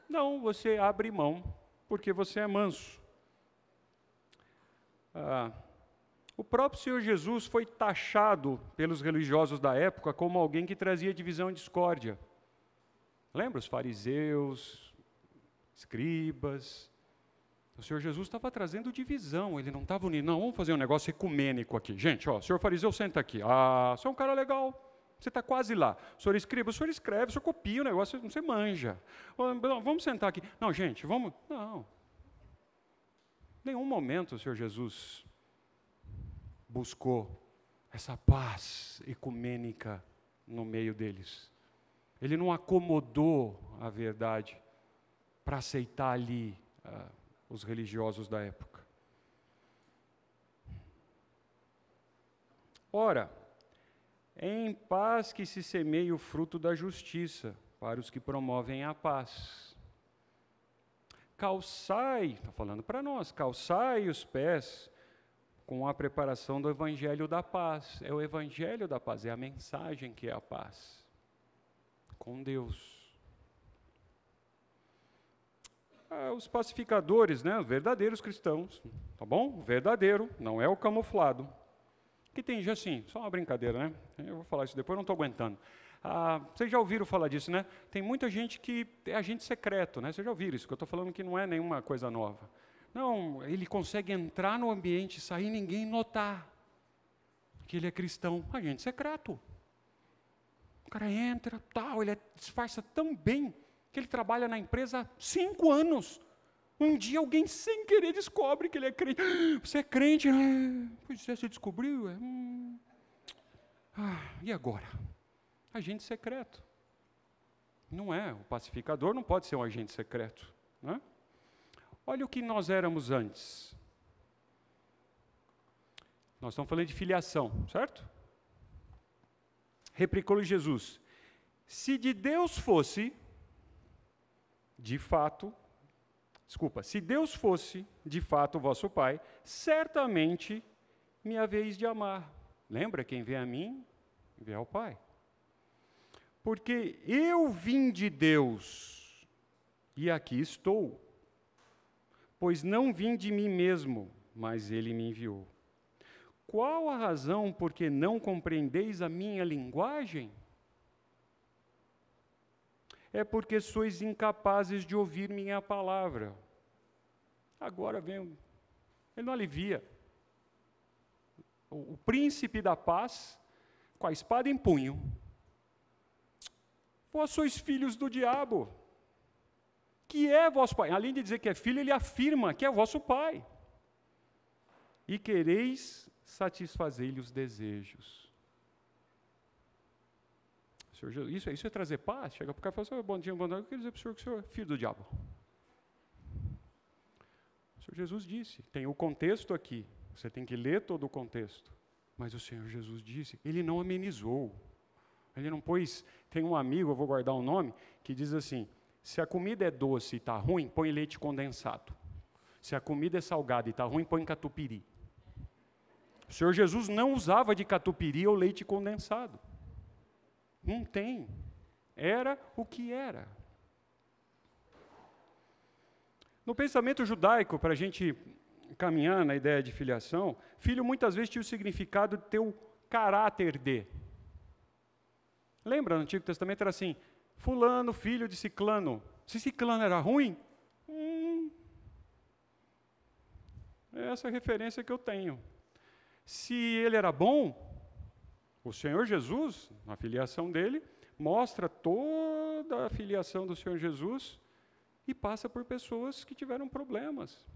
Não, você abre mão, porque você é manso. O próprio Senhor Jesus foi taxado pelos religiosos da época como alguém que trazia divisão e discórdia. Lembra os fariseus, escribas? O Senhor Jesus estava trazendo divisão, ele não estava unindo. Não, vamos fazer um negócio ecumênico aqui. Gente, senhor fariseu, senta aqui. Você é um cara legal, você está quase lá. O senhor escriba, o senhor escreve, o senhor copia o negócio, você manja. Vamos sentar aqui. Não, gente, vamos... Não. Em nenhum momento o Senhor Jesus buscou essa paz ecumênica no meio deles. Ele não acomodou a verdade para aceitar ali os religiosos da época. Ora, é em paz que se semeia o fruto da justiça para os que promovem a paz. Calçai, está falando para nós, calçai os pés com a preparação do evangelho da paz. É o evangelho da paz, é a mensagem que é a paz com Deus. Os pacificadores, né, os verdadeiros cristãos, tá bom? O verdadeiro, não é o camuflado. Que tem gente assim, só uma brincadeira, né? Eu vou falar isso depois, eu não estou aguentando. Vocês já ouviram falar disso, né? Tem muita gente que é agente secreto, né? Vocês já ouviram isso, que eu estou falando que não é nenhuma coisa nova. Não, ele consegue entrar no ambiente, sair e ninguém notar que ele é cristão. Agente secreto. O cara entra, tal, ele disfarça tão bem que ele trabalha na empresa há 5 anos. Um dia alguém sem querer descobre que ele é crente. Você é crente? Pois é, você descobriu? E agora? Agente secreto. Não é, o pacificador não pode ser um agente secreto. Né? Olha o que nós éramos antes. Nós estamos falando de filiação, certo? Replicou-lhe Jesus: se de Deus fosse, de fato, se Deus fosse, de fato, o vosso Pai, certamente me haveis de amar. Lembra, quem vê a mim, vê ao Pai. Porque eu vim de Deus, e aqui estou. Pois não vim de mim mesmo, mas Ele me enviou. Qual a razão por que não compreendeis a minha linguagem? É porque sois incapazes de ouvir minha palavra. Agora vem, ele não alivia. O príncipe da paz, com a espada em punho. Vós sois filhos do diabo, que é vosso pai. Além de dizer que é filho, ele afirma que é vosso pai. E quereis satisfazer-lhe os desejos. Senhor Jesus, isso é trazer paz? Chega para o cara e fala assim, bom dia, boa noite, eu quero dizer para o senhor que o senhor é filho do diabo. O Senhor Jesus disse, tem o contexto aqui, você tem que ler todo o contexto. Mas o Senhor Jesus disse, ele não amenizou. Ele não pôs, tem um amigo, eu vou guardar o nome, que diz assim, se a comida é doce e está ruim, põe leite condensado. Se a comida é salgada e está ruim, põe catupiry. O Senhor Jesus não usava de catupiry ou leite condensado. Não tem. Era o que era. No pensamento judaico, para a gente caminhar na ideia de filiação, filho muitas vezes tinha o significado de ter o caráter de. Lembra, no Antigo Testamento era assim, fulano, filho de Ciclano. Se Ciclano era ruim, essa é a referência que eu tenho. Se ele era bom, o Senhor Jesus, na filiação dele, mostra toda a filiação do Senhor Jesus e passa por pessoas que tiveram problemas.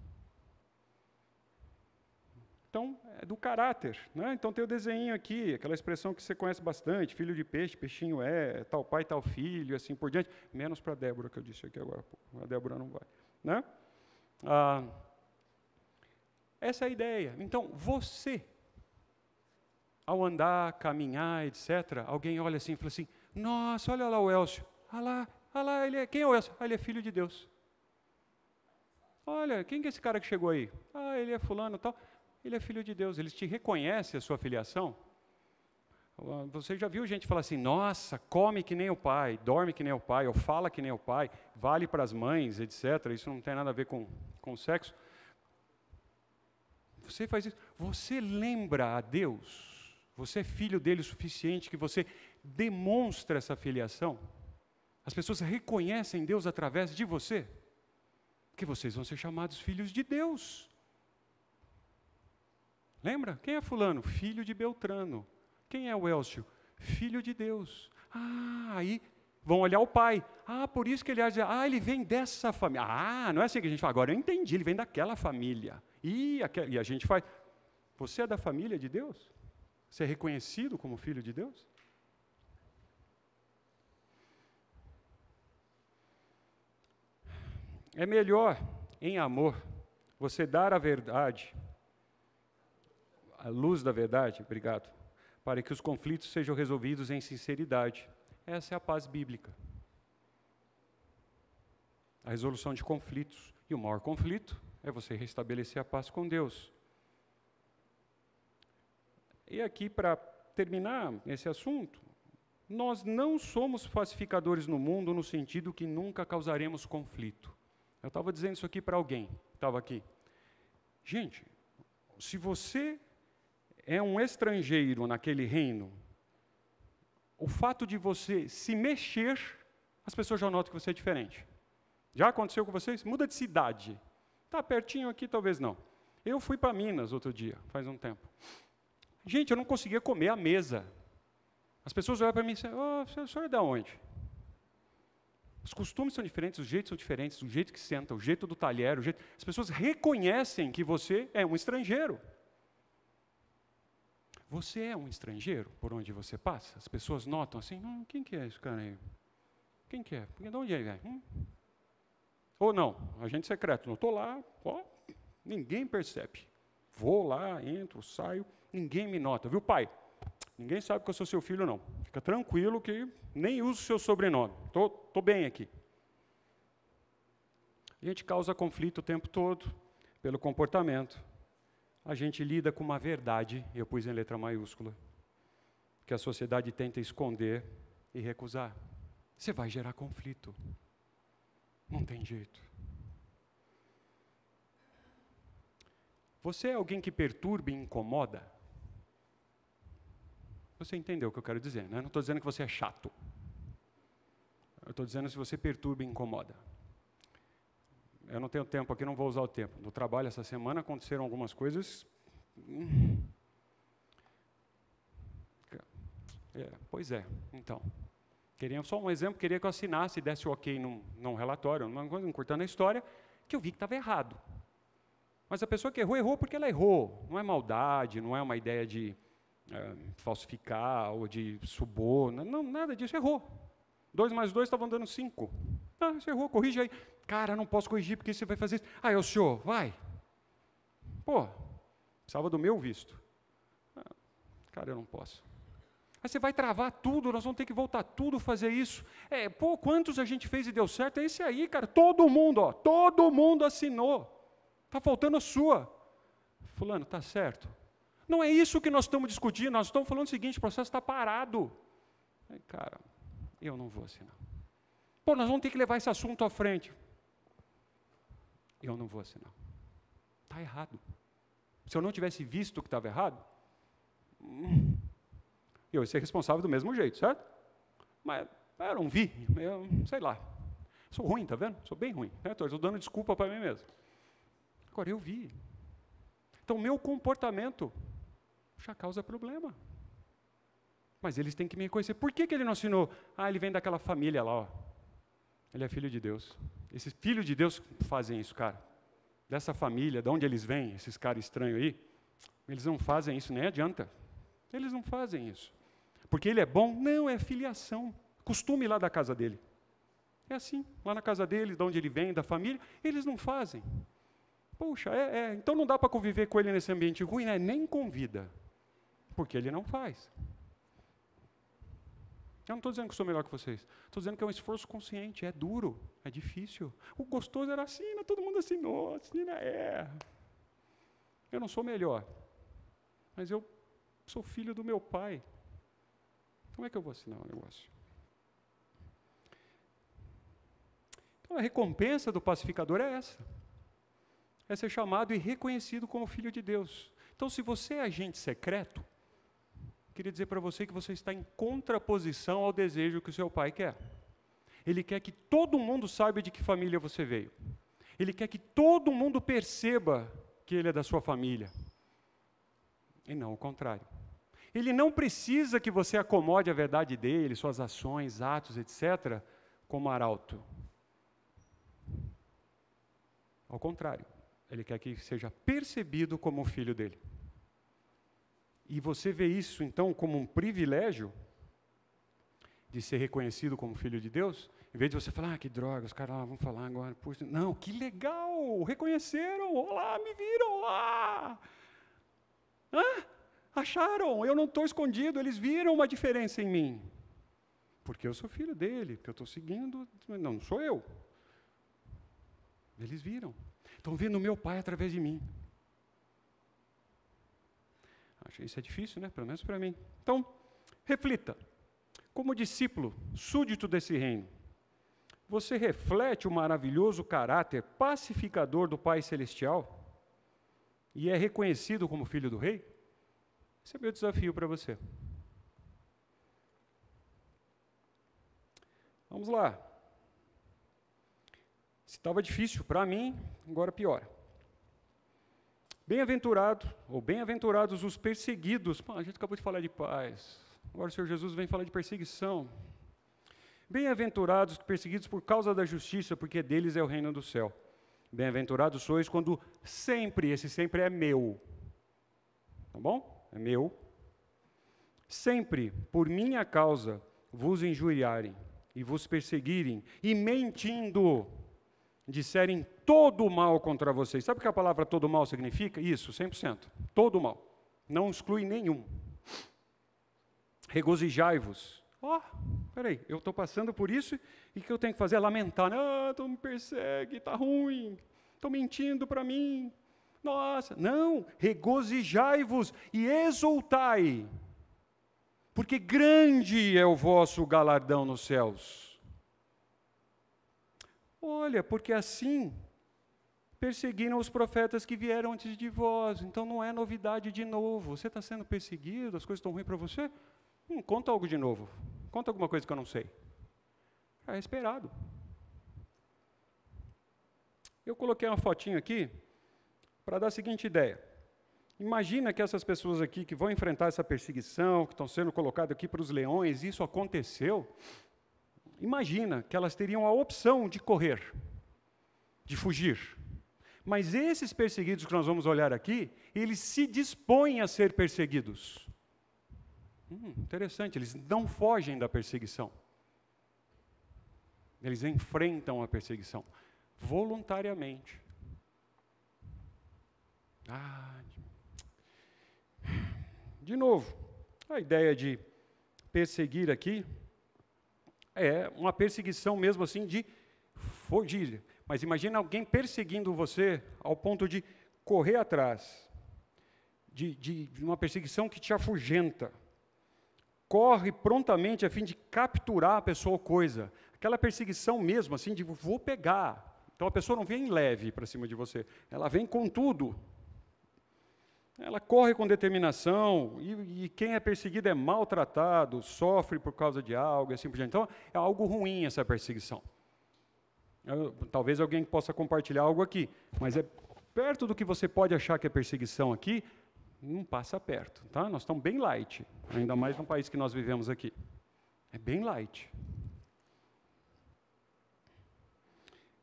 Então, é do caráter, né? Então tem o desenho aqui, aquela expressão que você conhece bastante, filho de peixe, peixinho é, tal pai, tal filho, assim por diante. Menos para a Débora, que eu disse aqui agora há pouco. A Débora não vai, né? Essa é a ideia. Então, você, ao andar, caminhar, etc., alguém olha assim e fala assim, nossa, olha lá o Elcio. Olha lá, ele é, quem é o Elcio? Ele é filho de Deus. Olha, quem que é esse cara que chegou aí? Ele é fulano e tal. Ele é filho de Deus, eles te reconhecem a sua filiação. Você já viu gente falar assim, nossa, come que nem o pai, dorme que nem o pai, ou fala que nem o pai, vale para as mães, etc. Isso não tem nada a ver com sexo. Você faz isso, você lembra a Deus, você é filho dele o suficiente que você demonstra essa filiação. As pessoas reconhecem Deus através de você, porque vocês vão ser chamados filhos de Deus. Lembra? Quem é fulano? Filho de Beltrano. Quem é o Elcio? Filho de Deus. Aí vão olhar o pai. Por isso que ele vai dizer, ele vem dessa família. Não é assim que a gente fala, agora eu entendi, ele vem daquela família. E a gente faz, você é da família de Deus? Você é reconhecido como filho de Deus? É melhor, em amor, você dar a verdade, a luz da verdade, obrigado, para que os conflitos sejam resolvidos em sinceridade. Essa é a paz bíblica. A resolução de conflitos. E o maior conflito é você restabelecer a paz com Deus. E aqui, para terminar esse assunto, nós não somos pacificadores no mundo no sentido que nunca causaremos conflito. Eu estava dizendo isso aqui para alguém, estava aqui. Gente, se você é um estrangeiro naquele reino, o fato de você se mexer, as pessoas já notam que você é diferente. Já aconteceu com vocês? Muda de cidade. Está pertinho aqui, talvez não. Eu fui para Minas outro dia, faz um tempo. Gente, eu não conseguia comer à mesa. As pessoas olham para mim e dizem, o senhor é de onde? Os costumes são diferentes, os jeitos são diferentes, o jeito que senta, o jeito do talher, as pessoas reconhecem que você é um estrangeiro. Você é um estrangeiro por onde você passa? As pessoas notam assim, quem que é esse cara aí? Quem que é? De onde ele é? Ou não, agente secreto, não estou lá, ninguém percebe. Vou lá, entro, saio, ninguém me nota, viu pai? Ninguém sabe que eu sou seu filho não. Fica tranquilo que nem uso o seu sobrenome, estou bem aqui. A gente causa conflito o tempo todo, pelo comportamento. A gente lida com uma verdade, eu pus em letra maiúscula, que a sociedade tenta esconder e recusar. Você vai gerar conflito. Não tem jeito. Você é alguém que perturba e incomoda? Você entendeu o que eu quero dizer, né? Não estou dizendo que você é chato. Eu estou dizendo se você perturba e incomoda. Eu não tenho tempo aqui, não vou usar o tempo. No trabalho, essa semana, aconteceram algumas coisas... pois é, então. Queria só um exemplo, queria que eu assinasse e desse o ok num relatório, numa coisa, encurtando a história, que eu vi que estava errado. Mas a pessoa que errou porque ela errou. Não é maldade, não é uma ideia de falsificar ou de suborno, não, nada disso, errou. 2 mais 2 estavam dando 5. Você errou, corrige aí. Cara, não posso corrigir porque você vai fazer isso. É o senhor, vai. Precisava do meu visto. Cara, eu não posso. Aí você vai travar tudo, nós vamos ter que voltar tudo, fazer isso. Quantos a gente fez e deu certo? É esse aí, cara. Todo mundo assinou. Está faltando a sua. Fulano, está certo. Não é isso que nós estamos discutindo, nós estamos falando o seguinte, o processo está parado. Cara, eu não vou assinar. Nós vamos ter que levar esse assunto à frente. Eu não vou assinar. Está errado. Se eu não tivesse visto que estava errado, eu ia ser responsável do mesmo jeito, certo? Mas eu não vi, eu sei lá. Sou ruim, tá vendo? Sou bem ruim. Estou dando desculpa para mim mesmo. Agora, eu vi. Então, meu comportamento já causa problema. Mas eles têm que me reconhecer. Por que ele não assinou? Ele vem daquela família lá, ó. Ele é filho de Deus. Esses filhos de Deus fazem isso, cara. Dessa família, de onde eles vêm, esses caras estranhos aí, eles não fazem isso, nem adianta. Eles não fazem isso. Porque ele é bom? Não, é filiação. Costume lá da casa dele. É assim, lá na casa dele, de onde ele vem, da família, eles não fazem. Puxa, então não dá para conviver com ele nesse ambiente ruim, né? Nem convida, porque ele não faz. Eu não estou dizendo que sou melhor que vocês, estou dizendo que é um esforço consciente, é duro, é difícil. O gostoso era assina, todo mundo assinou, assina Eu não sou melhor, mas eu sou filho do meu pai. Como é que eu vou assinar o negócio? Então a recompensa do pacificador é essa. É ser chamado e reconhecido como filho de Deus. Então, se você é agente secreto, queria dizer para você que você está em contraposição ao desejo que o seu pai quer. Ele quer que todo mundo saiba de que família você veio. Ele quer que todo mundo perceba que ele é da sua família. E não o contrário. Ele não precisa que você acomode a verdade dele, suas ações, atos, etc., como arauto. Ao contrário. Ele quer que seja percebido como um filho dele. E você vê isso, então, como um privilégio de ser reconhecido como filho de Deus, em vez de você falar, que droga, os caras lá vão falar agora. Puxa, não, que legal, reconheceram, olá, me viram lá. Acharam, eu não estou escondido, eles viram uma diferença em mim. Porque eu sou filho dele, porque eu estou seguindo, não sou eu. Eles viram. Estão vendo o meu pai através de mim. Acho que isso é difícil, né? Pelo menos para mim. Então, reflita. Como discípulo, súdito desse reino, você reflete o maravilhoso caráter pacificador do Pai Celestial e é reconhecido como filho do rei? Esse é o meu desafio para você. Vamos lá. Se estava difícil para mim, agora piora. Bem-aventurado, ou bem-aventurados os perseguidos. A gente acabou de falar de paz. Agora o Senhor Jesus vem falar de perseguição. Bem-aventurados os perseguidos por causa da justiça, porque deles é o reino do céu. Bem-aventurados sois quando sempre, esse sempre é meu. Tá bom? É meu. Sempre, por minha causa, vos injuriarem e vos perseguirem, e mentindo, disserem todo o mal contra vocês. Sabe o que a palavra todo mal significa? Isso, 100%. Todo mal. Não exclui nenhum. Regozijai-vos. Peraí, eu estou passando por isso e o que eu tenho que fazer é lamentar. Tu me persegue, está ruim, estão mentindo para mim. Nossa, não, regozijai-vos e exultai, porque grande é o vosso galardão nos céus. Olha, porque assim perseguiram os profetas que vieram antes de vós. Então não é novidade de novo. Você está sendo perseguido, as coisas estão ruins para você? Conta algo de novo. Conta alguma coisa que eu não sei. É esperado. Eu coloquei uma fotinho aqui para dar a seguinte ideia. Imagina que essas pessoas aqui que vão enfrentar essa perseguição, que estão sendo colocadas aqui para os leões, isso aconteceu. Imagina que elas teriam a opção de correr, de fugir. Mas esses perseguidos que nós vamos olhar aqui, eles se dispõem a ser perseguidos. Interessante, eles não fogem da perseguição. Eles enfrentam a perseguição, voluntariamente. De novo, a ideia de perseguir aqui é uma perseguição mesmo assim de fugir. Mas imagina alguém perseguindo você ao ponto de correr atrás, de uma perseguição que te afugenta. Corre prontamente a fim de capturar a pessoa ou coisa. Aquela perseguição mesmo, assim, de vou pegar. Então a pessoa não vem leve para cima de você, ela vem com tudo. ela corre com determinação, e quem é perseguido é maltratado, sofre por causa de algo, assim por diante. Então, é algo ruim essa perseguição. Talvez alguém possa compartilhar algo aqui, mas é perto do que você pode achar que é perseguição aqui, não passa perto, tá? Nós estamos bem light, ainda mais no país que nós vivemos aqui. É bem light.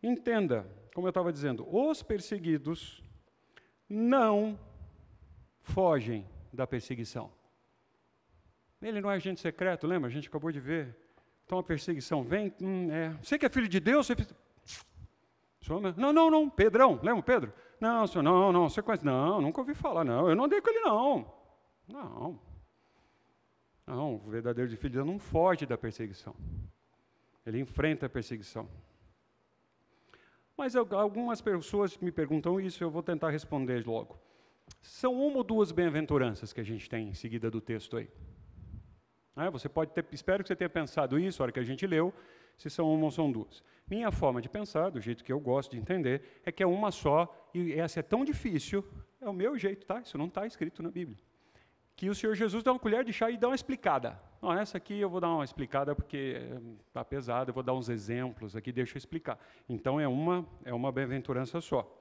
Entenda, como eu estava dizendo, os perseguidos não fogem da perseguição. Ele não é agente secreto, lembra? A gente acabou de ver. Então a perseguição vem, você que é filho de Deus, você... Não, Pedrão, lembra Pedro? Não, senhor, não, você conhece? Não, nunca ouvi falar, não, eu não andei com ele, não. Não, o verdadeiro filho de Deus não foge da perseguição. Ele enfrenta a perseguição. Mas algumas pessoas me perguntam isso, eu vou tentar responder logo. São uma ou duas bem-aventuranças que a gente tem em seguida do texto aí. Você pode ter, espero que você tenha pensado isso, na hora que a gente leu, se são uma ou são duas. Minha forma de pensar, do jeito que eu gosto de entender, é que é uma só, e essa é tão difícil, é o meu jeito, tá? Isso não está escrito na Bíblia. Que o Senhor Jesus dá uma colher de chá e dá uma explicada. Essa aqui eu vou dar uma explicada porque está pesada, eu vou dar uns exemplos aqui, deixa eu explicar. Então é uma bem-aventurança só.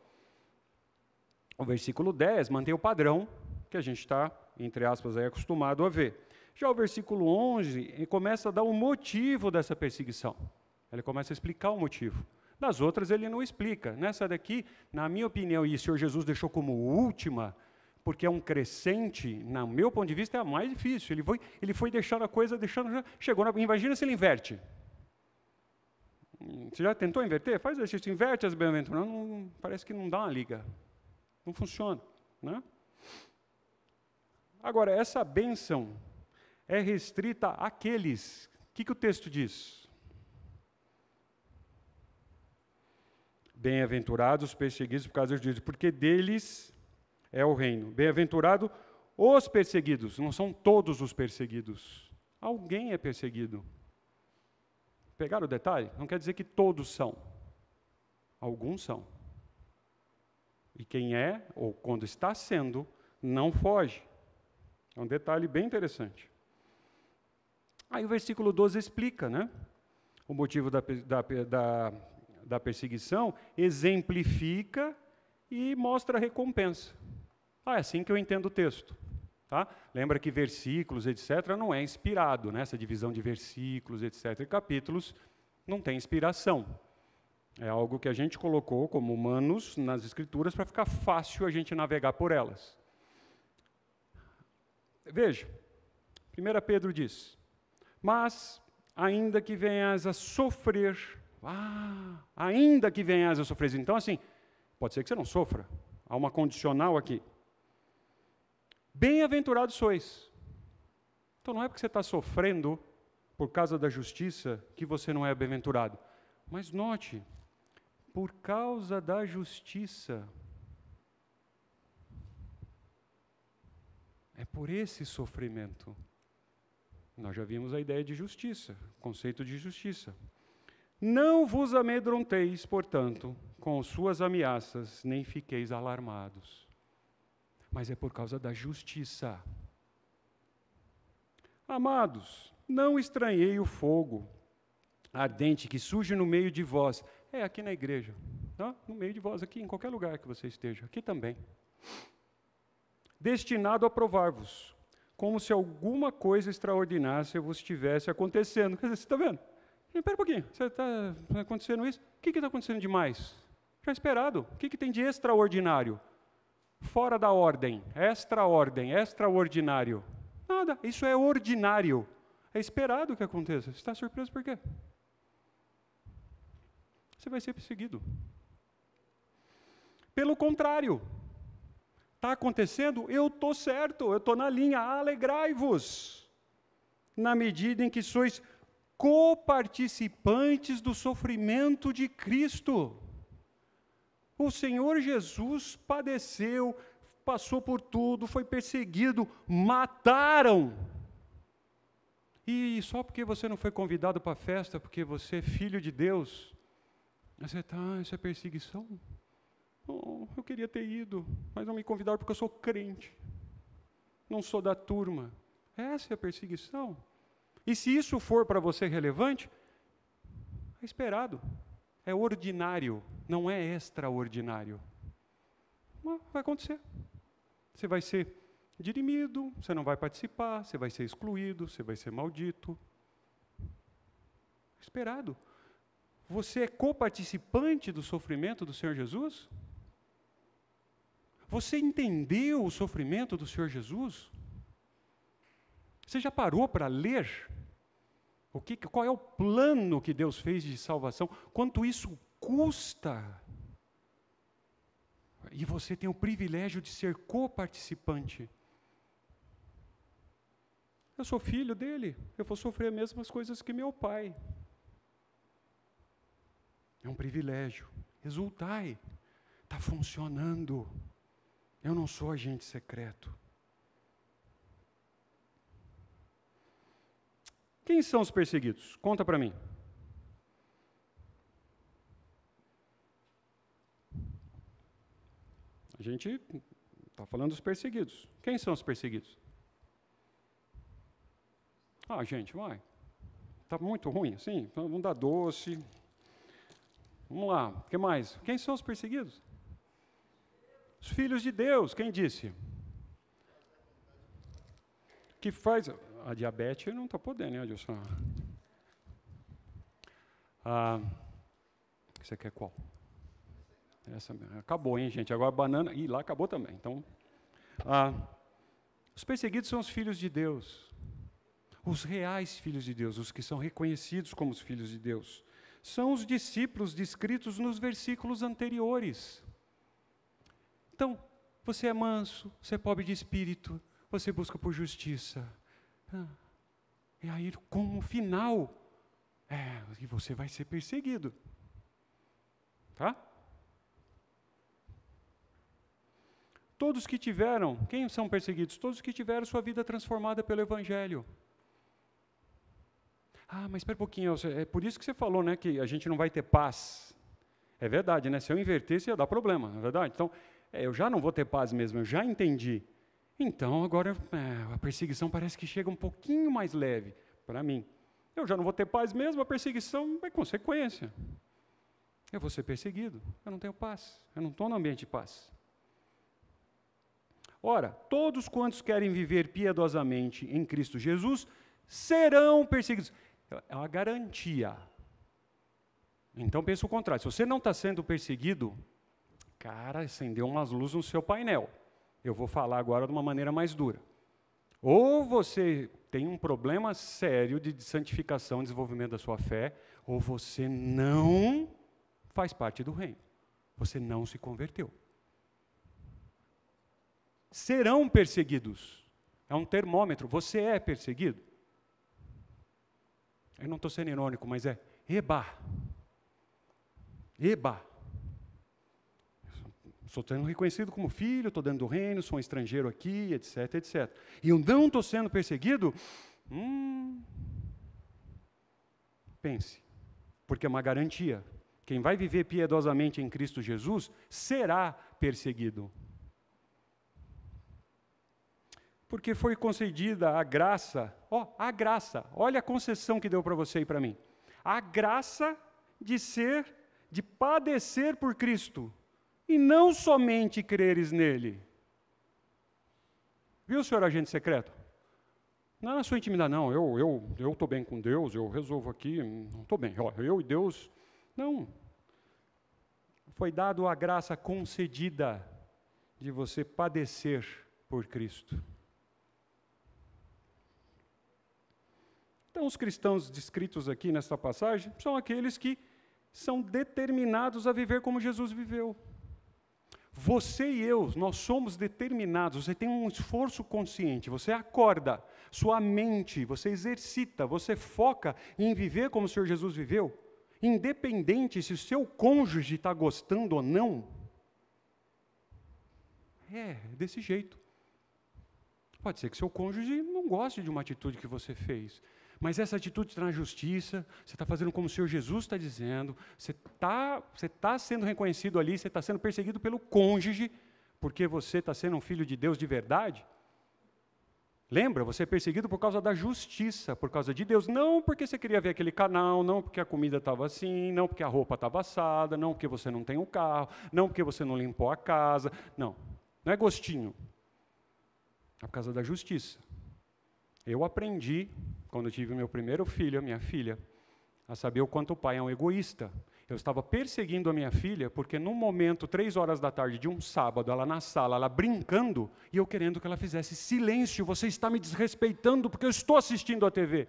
O versículo 10 mantém o padrão que a gente está, entre aspas, aí, acostumado a ver. Já o versículo 11 ele começa a dar o motivo dessa perseguição. Ele começa a explicar o motivo. Nas outras ele não explica. Nessa daqui, na minha opinião, e o Senhor Jesus deixou como última, porque é um crescente, no meu ponto de vista, é a mais difícil. Ele foi deixando a coisa, chegou imagina se ele inverte. Você já tentou inverter? Faz exercício, inverte as bem-aventuranças, parece que não dá uma liga. Não funciona, né? Agora, essa bênção é restrita àqueles. O que o texto diz? Bem-aventurados os perseguidos por causa de Deus, porque deles é o reino. Bem-aventurado os perseguidos, não são todos os perseguidos. Alguém é perseguido. Pegaram o detalhe? Não quer dizer que todos são. Alguns são. E quem é, ou quando está sendo, não foge. É um detalhe bem interessante. Aí o versículo 12 explica, né? O motivo da perseguição, exemplifica e mostra a recompensa. É assim que eu entendo o texto. Tá? Lembra que versículos, etc., não é inspirado, né? Essa divisão de versículos, etc., e capítulos não tem inspiração. É algo que a gente colocou como humanos nas Escrituras para ficar fácil a gente navegar por elas. Veja, 1 Pedro diz, mas ainda que venhas a sofrer, ainda que venhas a sofrer, então assim, pode ser que você não sofra, há uma condicional aqui. Bem-aventurados sois. Então não é porque você está sofrendo por causa da justiça que você não é bem-aventurado. Mas note, por causa da justiça, é por esse sofrimento. Nós já vimos a ideia de justiça, conceito de justiça. Não vos amedronteis, portanto, com suas ameaças, nem fiqueis alarmados. Mas é por causa da justiça. Amados, não estranhei o fogo ardente que surge no meio de vós. É aqui na igreja, tá? No meio de vós, aqui em qualquer lugar que você esteja, aqui também. Destinado a provar-vos, como se alguma coisa extraordinária vos estivesse acontecendo. Quer dizer, você está vendo? Espera um pouquinho, você está acontecendo isso? O que está acontecendo demais? Já esperado. O que tem de extraordinário? Fora da ordem, extraordinário. Nada, isso é ordinário. É esperado que aconteça. Você está surpreso por quê? Você vai ser perseguido. Pelo contrário, está acontecendo, eu estou certo, eu estou na linha, alegrai-vos, na medida em que sois coparticipantes do sofrimento de Cristo. O Senhor Jesus padeceu, passou por tudo, foi perseguido, mataram. E só porque você não foi convidado para a festa, porque você é filho de Deus, você está, isso é perseguição? Oh, eu queria ter ido, mas não me convidaram porque eu sou crente. não sou da turma. Essa é a perseguição. E se isso for para você relevante, é esperado. É ordinário, não é extraordinário. Mas vai acontecer. Você vai ser dirimido, você não vai participar, você vai ser excluído, você vai ser maldito. Esperado. Você é coparticipante do sofrimento do Senhor Jesus? Você entendeu o sofrimento do Senhor Jesus? Você já parou para ler? Qual é o plano que Deus fez de salvação? Quanto isso custa? E você tem o privilégio de ser coparticipante. Eu sou filho dele, eu vou sofrer as mesmas coisas que meu pai. É um privilégio. Exultai. Está funcionando. Eu não sou agente secreto. Quem são os perseguidos? Conta para mim. A gente está falando dos perseguidos. Quem são os perseguidos? Gente, vai. Está muito ruim, assim? Então, vamos dar doce. Vamos lá, o que mais? Quem são os perseguidos? Os filhos de Deus, quem disse? Que faz... A diabetes não está podendo, né, Adilson? Você quer qual? Essa acabou, hein, gente? Agora a banana... Ih, lá acabou também. Então, os perseguidos são os filhos de Deus. Os reais filhos de Deus, os que são reconhecidos como os filhos de Deus. São os discípulos descritos nos versículos anteriores. Então, você é manso, você é pobre de espírito, você busca por justiça. E aí, como final, e você vai ser perseguido. Tá? Todos que tiveram, quem são perseguidos? Todos que tiveram sua vida transformada pelo Evangelho. Mas espera um pouquinho, é por isso que você falou, né, que a gente não vai ter paz. É verdade, né? Se eu invertesse, ia dar problema, não é verdade? Então, eu já não vou ter paz mesmo, eu já entendi. Então, agora, a perseguição parece que chega um pouquinho mais leve para mim. Eu já não vou ter paz mesmo, a perseguição é consequência. Eu vou ser perseguido, eu não tenho paz, eu não estou no ambiente de paz. Ora, todos quantos querem viver piedosamente em Cristo Jesus serão perseguidos. É uma garantia. Então, pensa o contrário. Se você não está sendo perseguido, cara, acendeu umas luzes no seu painel. Eu vou falar agora de uma maneira mais dura. Ou você tem um problema sério de santificação, desenvolvimento da sua fé, ou você não faz parte do reino. Você não se converteu. Serão perseguidos. É um termômetro. Você é perseguido? Eu não estou sendo irônico, mas é eba. Estou sendo reconhecido como filho, estou dentro do reino, sou um estrangeiro aqui, etc, etc. E eu não estou sendo perseguido? Pense, porque é uma garantia. Quem vai viver piedosamente em Cristo Jesus será perseguido. Porque foi concedida a graça, olha a concessão que deu para você e para mim. A graça de padecer por Cristo, e não somente creres nele. Viu, senhor agente secreto? Não é na sua intimidade, não, eu estou bem com Deus, eu resolvo aqui, não estou bem, eu e Deus, não. Foi dado a graça concedida de você padecer por Cristo. Então, os cristãos descritos aqui nesta passagem são aqueles que são determinados a viver como Jesus viveu. Você e eu, nós somos determinados, você tem um esforço consciente, você acorda, sua mente, você exercita, você foca em viver como o Senhor Jesus viveu, independente se o seu cônjuge está gostando ou não. É desse jeito. Pode ser que seu cônjuge não goste de uma atitude que você fez, mas essa atitude está na justiça, você está fazendo como o Senhor Jesus está dizendo, você está sendo reconhecido ali, você está sendo perseguido pelo cônjuge, porque você está sendo um filho de Deus de verdade. Lembra? Você é perseguido por causa da justiça, por causa de Deus. Não porque você queria ver aquele canal, não porque a comida estava assim, não porque a roupa estava assada, não porque você não tem um carro, não porque você não limpou a casa. Não, não é gostinho. É por causa da justiça. Eu aprendi, quando eu tive meu primeiro filho, a minha filha, a saber o quanto o pai é um egoísta. Eu estava perseguindo a minha filha, porque num momento, 3 horas da tarde de um sábado, ela na sala, ela brincando, e eu querendo que ela fizesse silêncio, você está me desrespeitando porque eu estou assistindo a TV.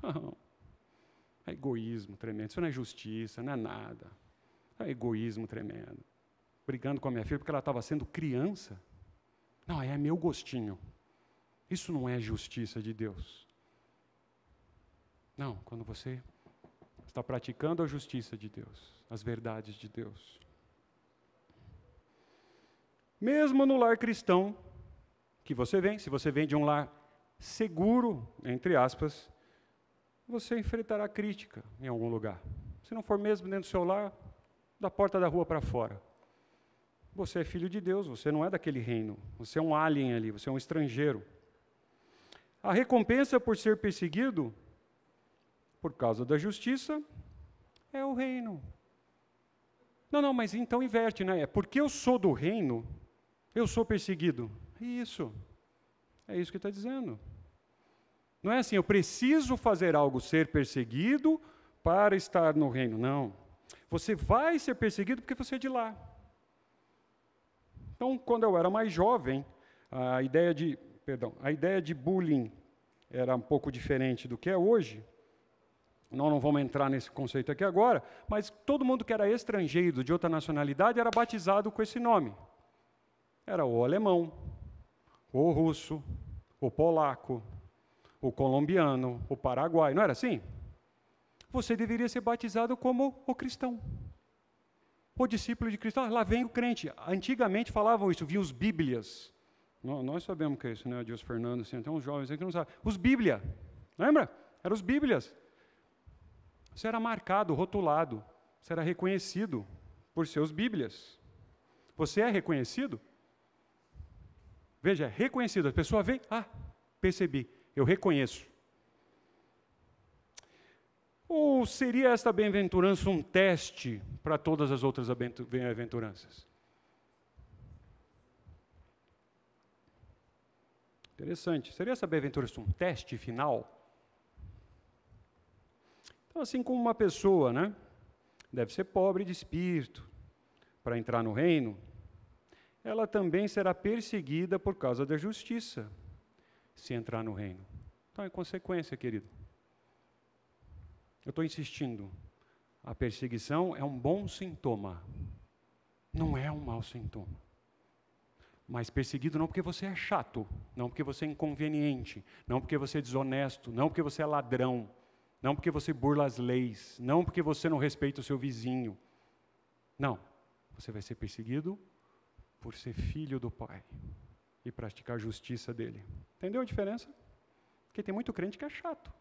Não, é egoísmo tremendo, isso não é justiça, não é nada. É egoísmo tremendo. Brigando com a minha filha porque ela estava sendo criança. Não, é meu gostinho. Isso não é justiça de Deus. Não, quando você está praticando a justiça de Deus, as verdades de Deus. Mesmo no lar cristão que você vem, se você vem de um lar seguro, entre aspas, você enfrentará crítica em algum lugar. Se não for mesmo dentro do seu lar, da porta da rua para fora. Você é filho de Deus, você não é daquele reino, você é um alien ali, você é um estrangeiro. A recompensa por ser perseguido por causa da justiça, é o reino. Não, mas então inverte, né? É porque eu sou do reino, eu sou perseguido. Isso. É isso que está dizendo. Não é assim, eu preciso fazer algo, ser perseguido para estar no reino. Não. Você vai ser perseguido porque você é de lá. Então, quando eu era mais jovem, a ideia de bullying era um pouco diferente do que é hoje. Nós não vamos entrar nesse conceito aqui agora, mas todo mundo que era estrangeiro, de outra nacionalidade, era batizado com esse nome. Era o alemão, o russo, o polaco, o colombiano, o paraguaio, não era assim? Você deveria ser batizado como o cristão, o discípulo de Cristo. Lá vem o crente. Antigamente falavam isso, via os bíblias. Nós sabemos o que é isso, né? Deus Fernando, assim, tem uns jovens aí que não sabem. Os bíblia, lembra? Eram os bíblias. Você era marcado, rotulado, você era reconhecido por seus bíblias. Você é reconhecido? Veja, é reconhecido. A pessoa vem, percebi, eu reconheço. Ou seria esta bem-aventurança um teste para todas as outras bem-aventuranças? Interessante. Seria essa bem-aventurança um teste final? Então, assim como uma pessoa, né, deve ser pobre de espírito para entrar no reino, ela também será perseguida por causa da justiça, se entrar no reino. Então, é consequência, querido. Eu estou insistindo. A perseguição é um bom sintoma. Não é um mau sintoma. Mas perseguido não porque você é chato, não porque você é inconveniente, não porque você é desonesto, não porque você é ladrão, não porque você burla as leis, não porque você não respeita o seu vizinho. Não, você vai ser perseguido por ser filho do Pai e praticar a justiça dele. Entendeu a diferença? Porque tem muito crente que é chato.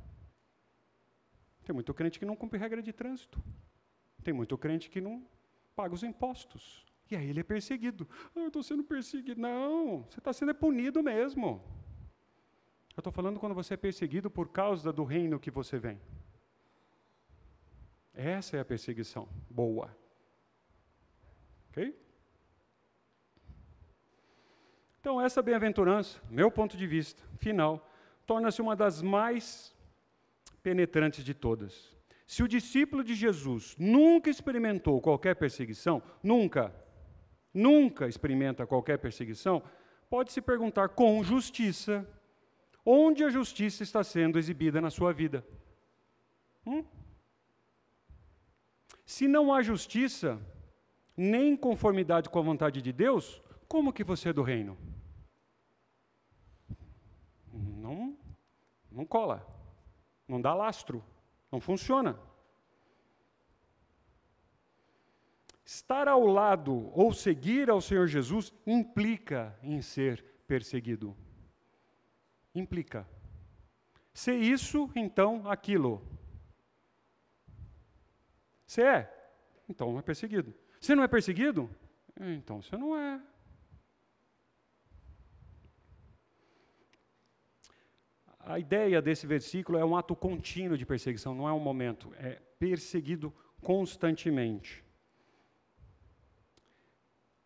Tem muito crente que não cumpre regra de trânsito. Tem muito crente que não paga os impostos. E aí ele é perseguido. Eu estou sendo perseguido. Não, você está sendo punido mesmo. Eu estou falando quando você é perseguido por causa do reino que você vem. Essa é a perseguição boa. Ok? Então, essa bem-aventurança, meu ponto de vista, final, torna-se uma das mais penetrantes de todas. Se o discípulo de Jesus nunca experimentou qualquer perseguição, nunca experimenta qualquer perseguição, pode se perguntar com justiça, onde a justiça está sendo exibida na sua vida? Se não há justiça, nem conformidade com a vontade de Deus, como que você é do reino? Não cola, não dá lastro, não funciona. Estar ao lado ou seguir ao Senhor Jesus implica em ser perseguido. Implica. Se isso, então aquilo. Você é? Então não é perseguido. Você não é perseguido? Então você não é. A ideia desse versículo é um ato contínuo de perseguição, não é um momento, é perseguido constantemente.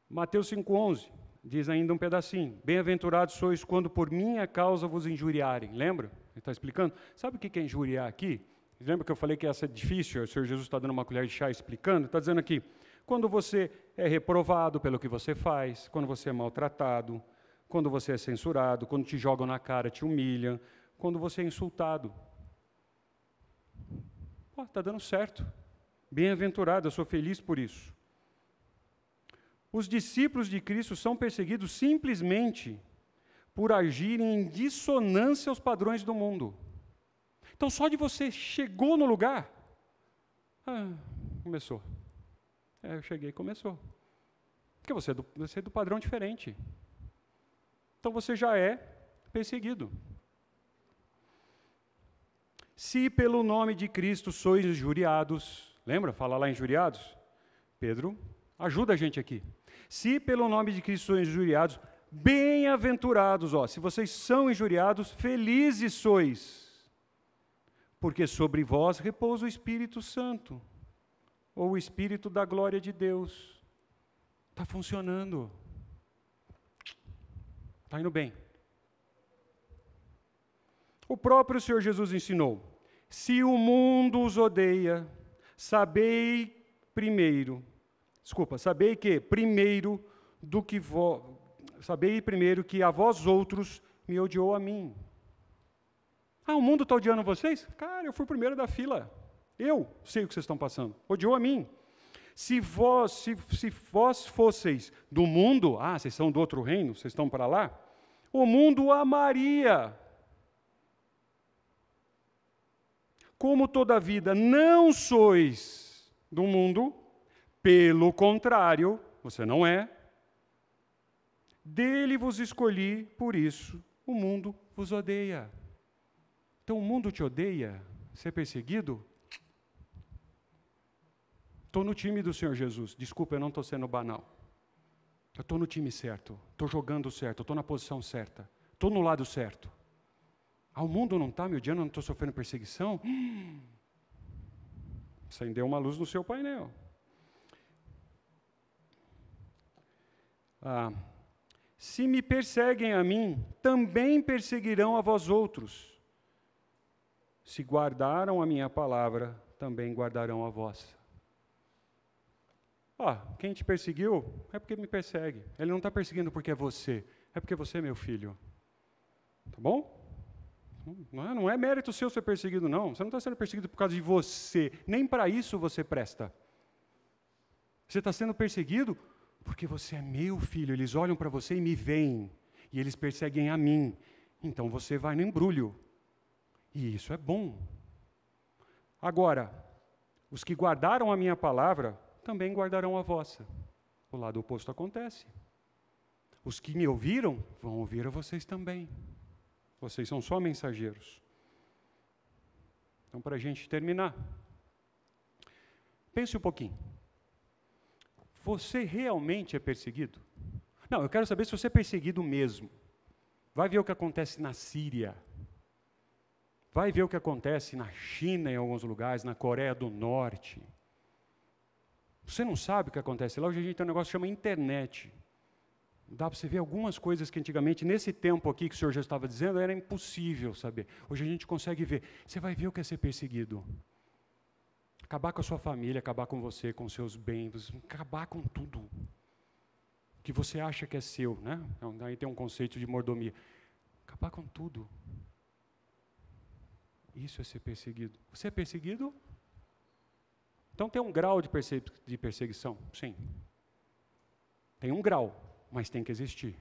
Mateus 5,11 diz ainda um pedacinho: bem-aventurados sois quando por minha causa vos injuriarem. Lembra? Ele está explicando. Sabe o que é injuriar aqui? Lembra que eu falei que essa é difícil? O Senhor Jesus está dando uma colher de chá explicando? Está dizendo aqui, quando você é reprovado pelo que você faz, quando você é maltratado, quando você é censurado, quando te jogam na cara, te humilham, quando você é insultado. Está dando certo. Bem-aventurado, eu sou feliz por isso. Os discípulos de Cristo são perseguidos simplesmente por agirem em dissonância aos padrões do mundo. Então, só de você chegou no lugar, começou. Eu cheguei, começou. Porque você é do padrão diferente. Então, você já é perseguido. Se pelo nome de Cristo sois injuriados, lembra? Fala lá injuriados. Pedro, ajuda a gente aqui. Se pelo nome de Cristo sois injuriados, bem-aventurados, se vocês são injuriados, felizes sois, porque sobre vós repousa o Espírito Santo, ou o Espírito da glória de Deus. Está funcionando. Está indo bem. O próprio Senhor Jesus ensinou: se o mundo os odeia, sabei primeiro que a vós outros me odiou a mim. O mundo está odiando vocês? Cara, eu fui o primeiro da fila. Eu sei o que vocês estão passando. Odiou a mim. Se vós fosseis do mundo, vocês são do outro reino, vocês estão para lá, o mundo amaria. Como toda a vida não sois do mundo, pelo contrário, você não é, dele vos escolhi, por isso o mundo vos odeia. Então o mundo te odeia, você é perseguido? Estou no time do Senhor Jesus, desculpa, eu não estou sendo banal. Eu estou no time certo, estou jogando certo, estou na posição certa, estou no lado certo. O mundo não está me odiando, eu não estou sofrendo perseguição? Acendeu uma luz no seu painel. Se me perseguem a mim, também perseguirão a vós outros. Se guardaram a minha palavra, também guardarão a vossa. Quem te perseguiu é porque me persegue. Ele não está perseguindo porque é você, é porque você é meu filho. Tá bom? Não é mérito seu ser perseguido, não. Você não está sendo perseguido por causa de você. Nem para isso você presta. Você está sendo perseguido porque você é meu filho. Eles olham para você e me veem. E eles perseguem a mim. Então você vai no embrulho. E isso é bom. Agora, os que guardaram a minha palavra, também guardarão a vossa. O lado oposto acontece. Os que me ouviram, vão ouvir a vocês também. Vocês são só mensageiros. Então, para a gente terminar, pense um pouquinho. Você realmente é perseguido? Não, eu quero saber se você é perseguido mesmo. Vai ver o que acontece na Síria. Vai ver o que acontece na China, em alguns lugares, na Coreia do Norte. Você não sabe o que acontece lá. Hoje a gente tem um negócio que chama internet. Dá para você ver algumas coisas que antigamente, nesse tempo aqui que o Senhor já estava dizendo, era impossível saber. Hoje a gente consegue ver. Você vai ver o que é ser perseguido. Acabar com a sua família, acabar com você, com seus bens, acabar com tudo que você acha que é seu, né? Então, aí tem um conceito de mordomia. Acabar com tudo. Isso é ser perseguido. Você é perseguido? Então tem um grau de perseguição? Sim. Tem um grau. Mas tem que existir.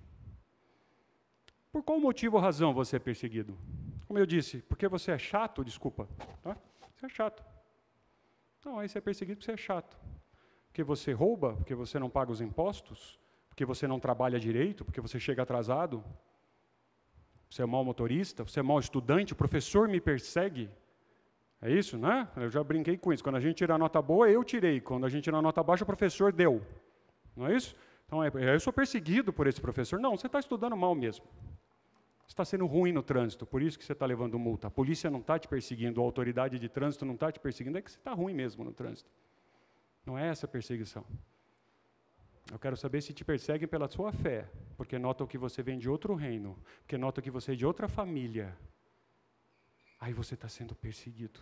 Por qual motivo ou razão você é perseguido? Como eu disse, porque você é chato, desculpa. Tá? Você é chato. Não, aí você é perseguido porque você é chato. Porque você rouba, porque você não paga os impostos, porque você não trabalha direito, porque você chega atrasado. Você é mau motorista, você é mau estudante, o professor me persegue. É isso, né? Eu já brinquei com isso. Quando a gente tira a nota boa, eu tirei. Quando a gente tira a nota baixa, o professor deu. Não é isso? Então, eu sou perseguido por esse professor. Não, você está estudando mal mesmo. Você está sendo ruim no trânsito, por isso que você está levando multa. A polícia não está te perseguindo, a autoridade de trânsito não está te perseguindo, é que você está ruim mesmo no trânsito. Não é essa a perseguição. Eu quero saber se te perseguem pela sua fé, porque notam que você vem de outro reino, porque notam que você é de outra família. Aí você está sendo perseguido.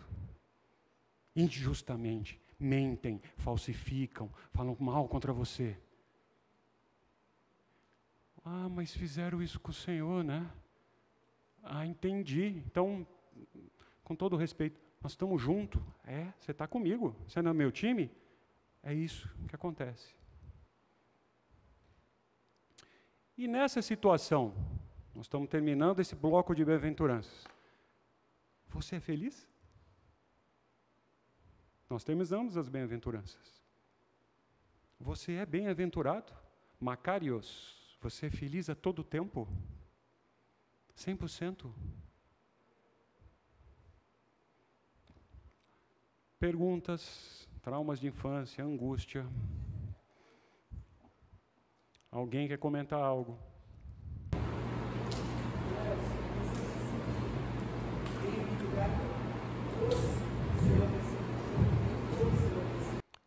Injustamente. Mentem, falsificam, falam mal contra você. Ah, mas fizeram isso com o Senhor, né? Ah, entendi. Então, com todo respeito, nós estamos juntos. Você está comigo. Você não é meu time? É isso que acontece. E nessa situação, nós estamos terminando esse bloco de bem-aventuranças. Você é feliz? Nós terminamos as bem-aventuranças. Você é bem-aventurado? Macarios, você é feliz a todo tempo? 100%? Perguntas, traumas de infância, angústia. Alguém quer comentar algo?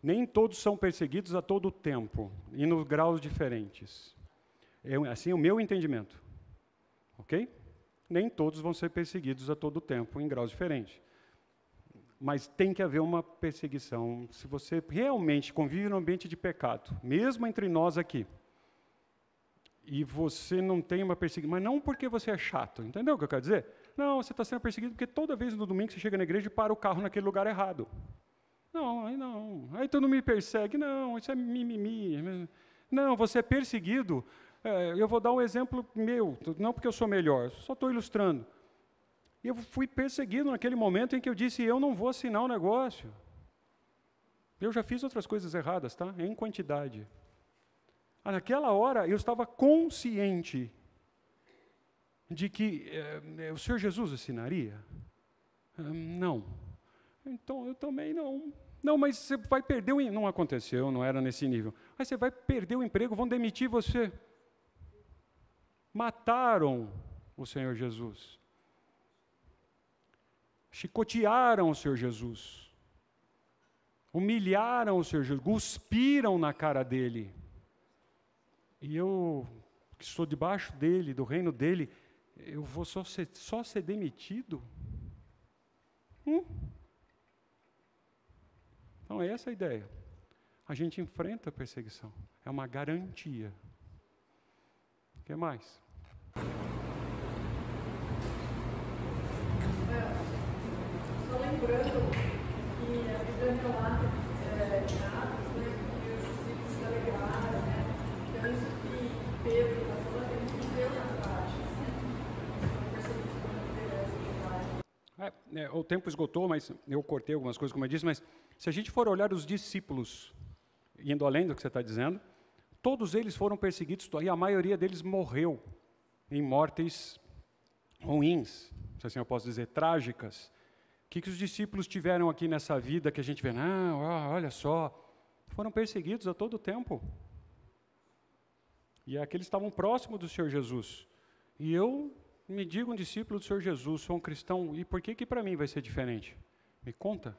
Nem todos são perseguidos a todo tempo, e nos graus diferentes. Assim é o meu entendimento. Ok? Nem todos vão ser perseguidos a todo tempo, em graus diferentes. Mas tem que haver uma perseguição. Se você realmente convive num ambiente de pecado, mesmo entre nós aqui, e você não tem uma perseguição, mas não porque você é chato, entendeu o que eu quero dizer? Não, você está sendo perseguido porque toda vez no domingo você chega na igreja e para o carro naquele lugar errado. Não. Aí tu não me persegue, não, isso é mimimi. Não, você é perseguido. Eu vou dar um exemplo meu, não porque eu sou melhor, só estou ilustrando. Eu fui perseguido naquele momento em que eu disse, eu não vou assinar o negócio. Eu já fiz outras coisas erradas, tá? Em quantidade. Naquela hora, eu estava consciente de que o Senhor Jesus assinaria? Não. Então, eu também não. Não, mas você vai perder o emprego. Não aconteceu, não era nesse nível. Mas você vai perder o emprego, vão demitir você. Mataram o Senhor Jesus. Chicotearam o Senhor Jesus. Humilharam o Senhor Jesus. Cuspiram na cara dele. E eu, que estou debaixo dele, do reino dele, eu vou só ser demitido? Então, é essa a ideia. A gente enfrenta a perseguição. É uma garantia. O que mais? Só lembrando que a Bíblia relata Atos, porque os discípulos se alegraram, Então, isso que Pedro está falando, ele viveu na prática. O tempo esgotou, mas eu cortei algumas coisas, como eu disse, mas se a gente for olhar os discípulos, indo além do que você está dizendo, todos eles foram perseguidos, e a maioria deles morreu em mortes ruins, se assim eu posso dizer, trágicas. O que os discípulos tiveram aqui nessa vida que a gente vê? Não, olha só, foram perseguidos a todo tempo. E aqueles estavam próximos do Senhor Jesus. E eu me digo um discípulo do Senhor Jesus, sou um cristão, e por que para mim vai ser diferente? Me conta.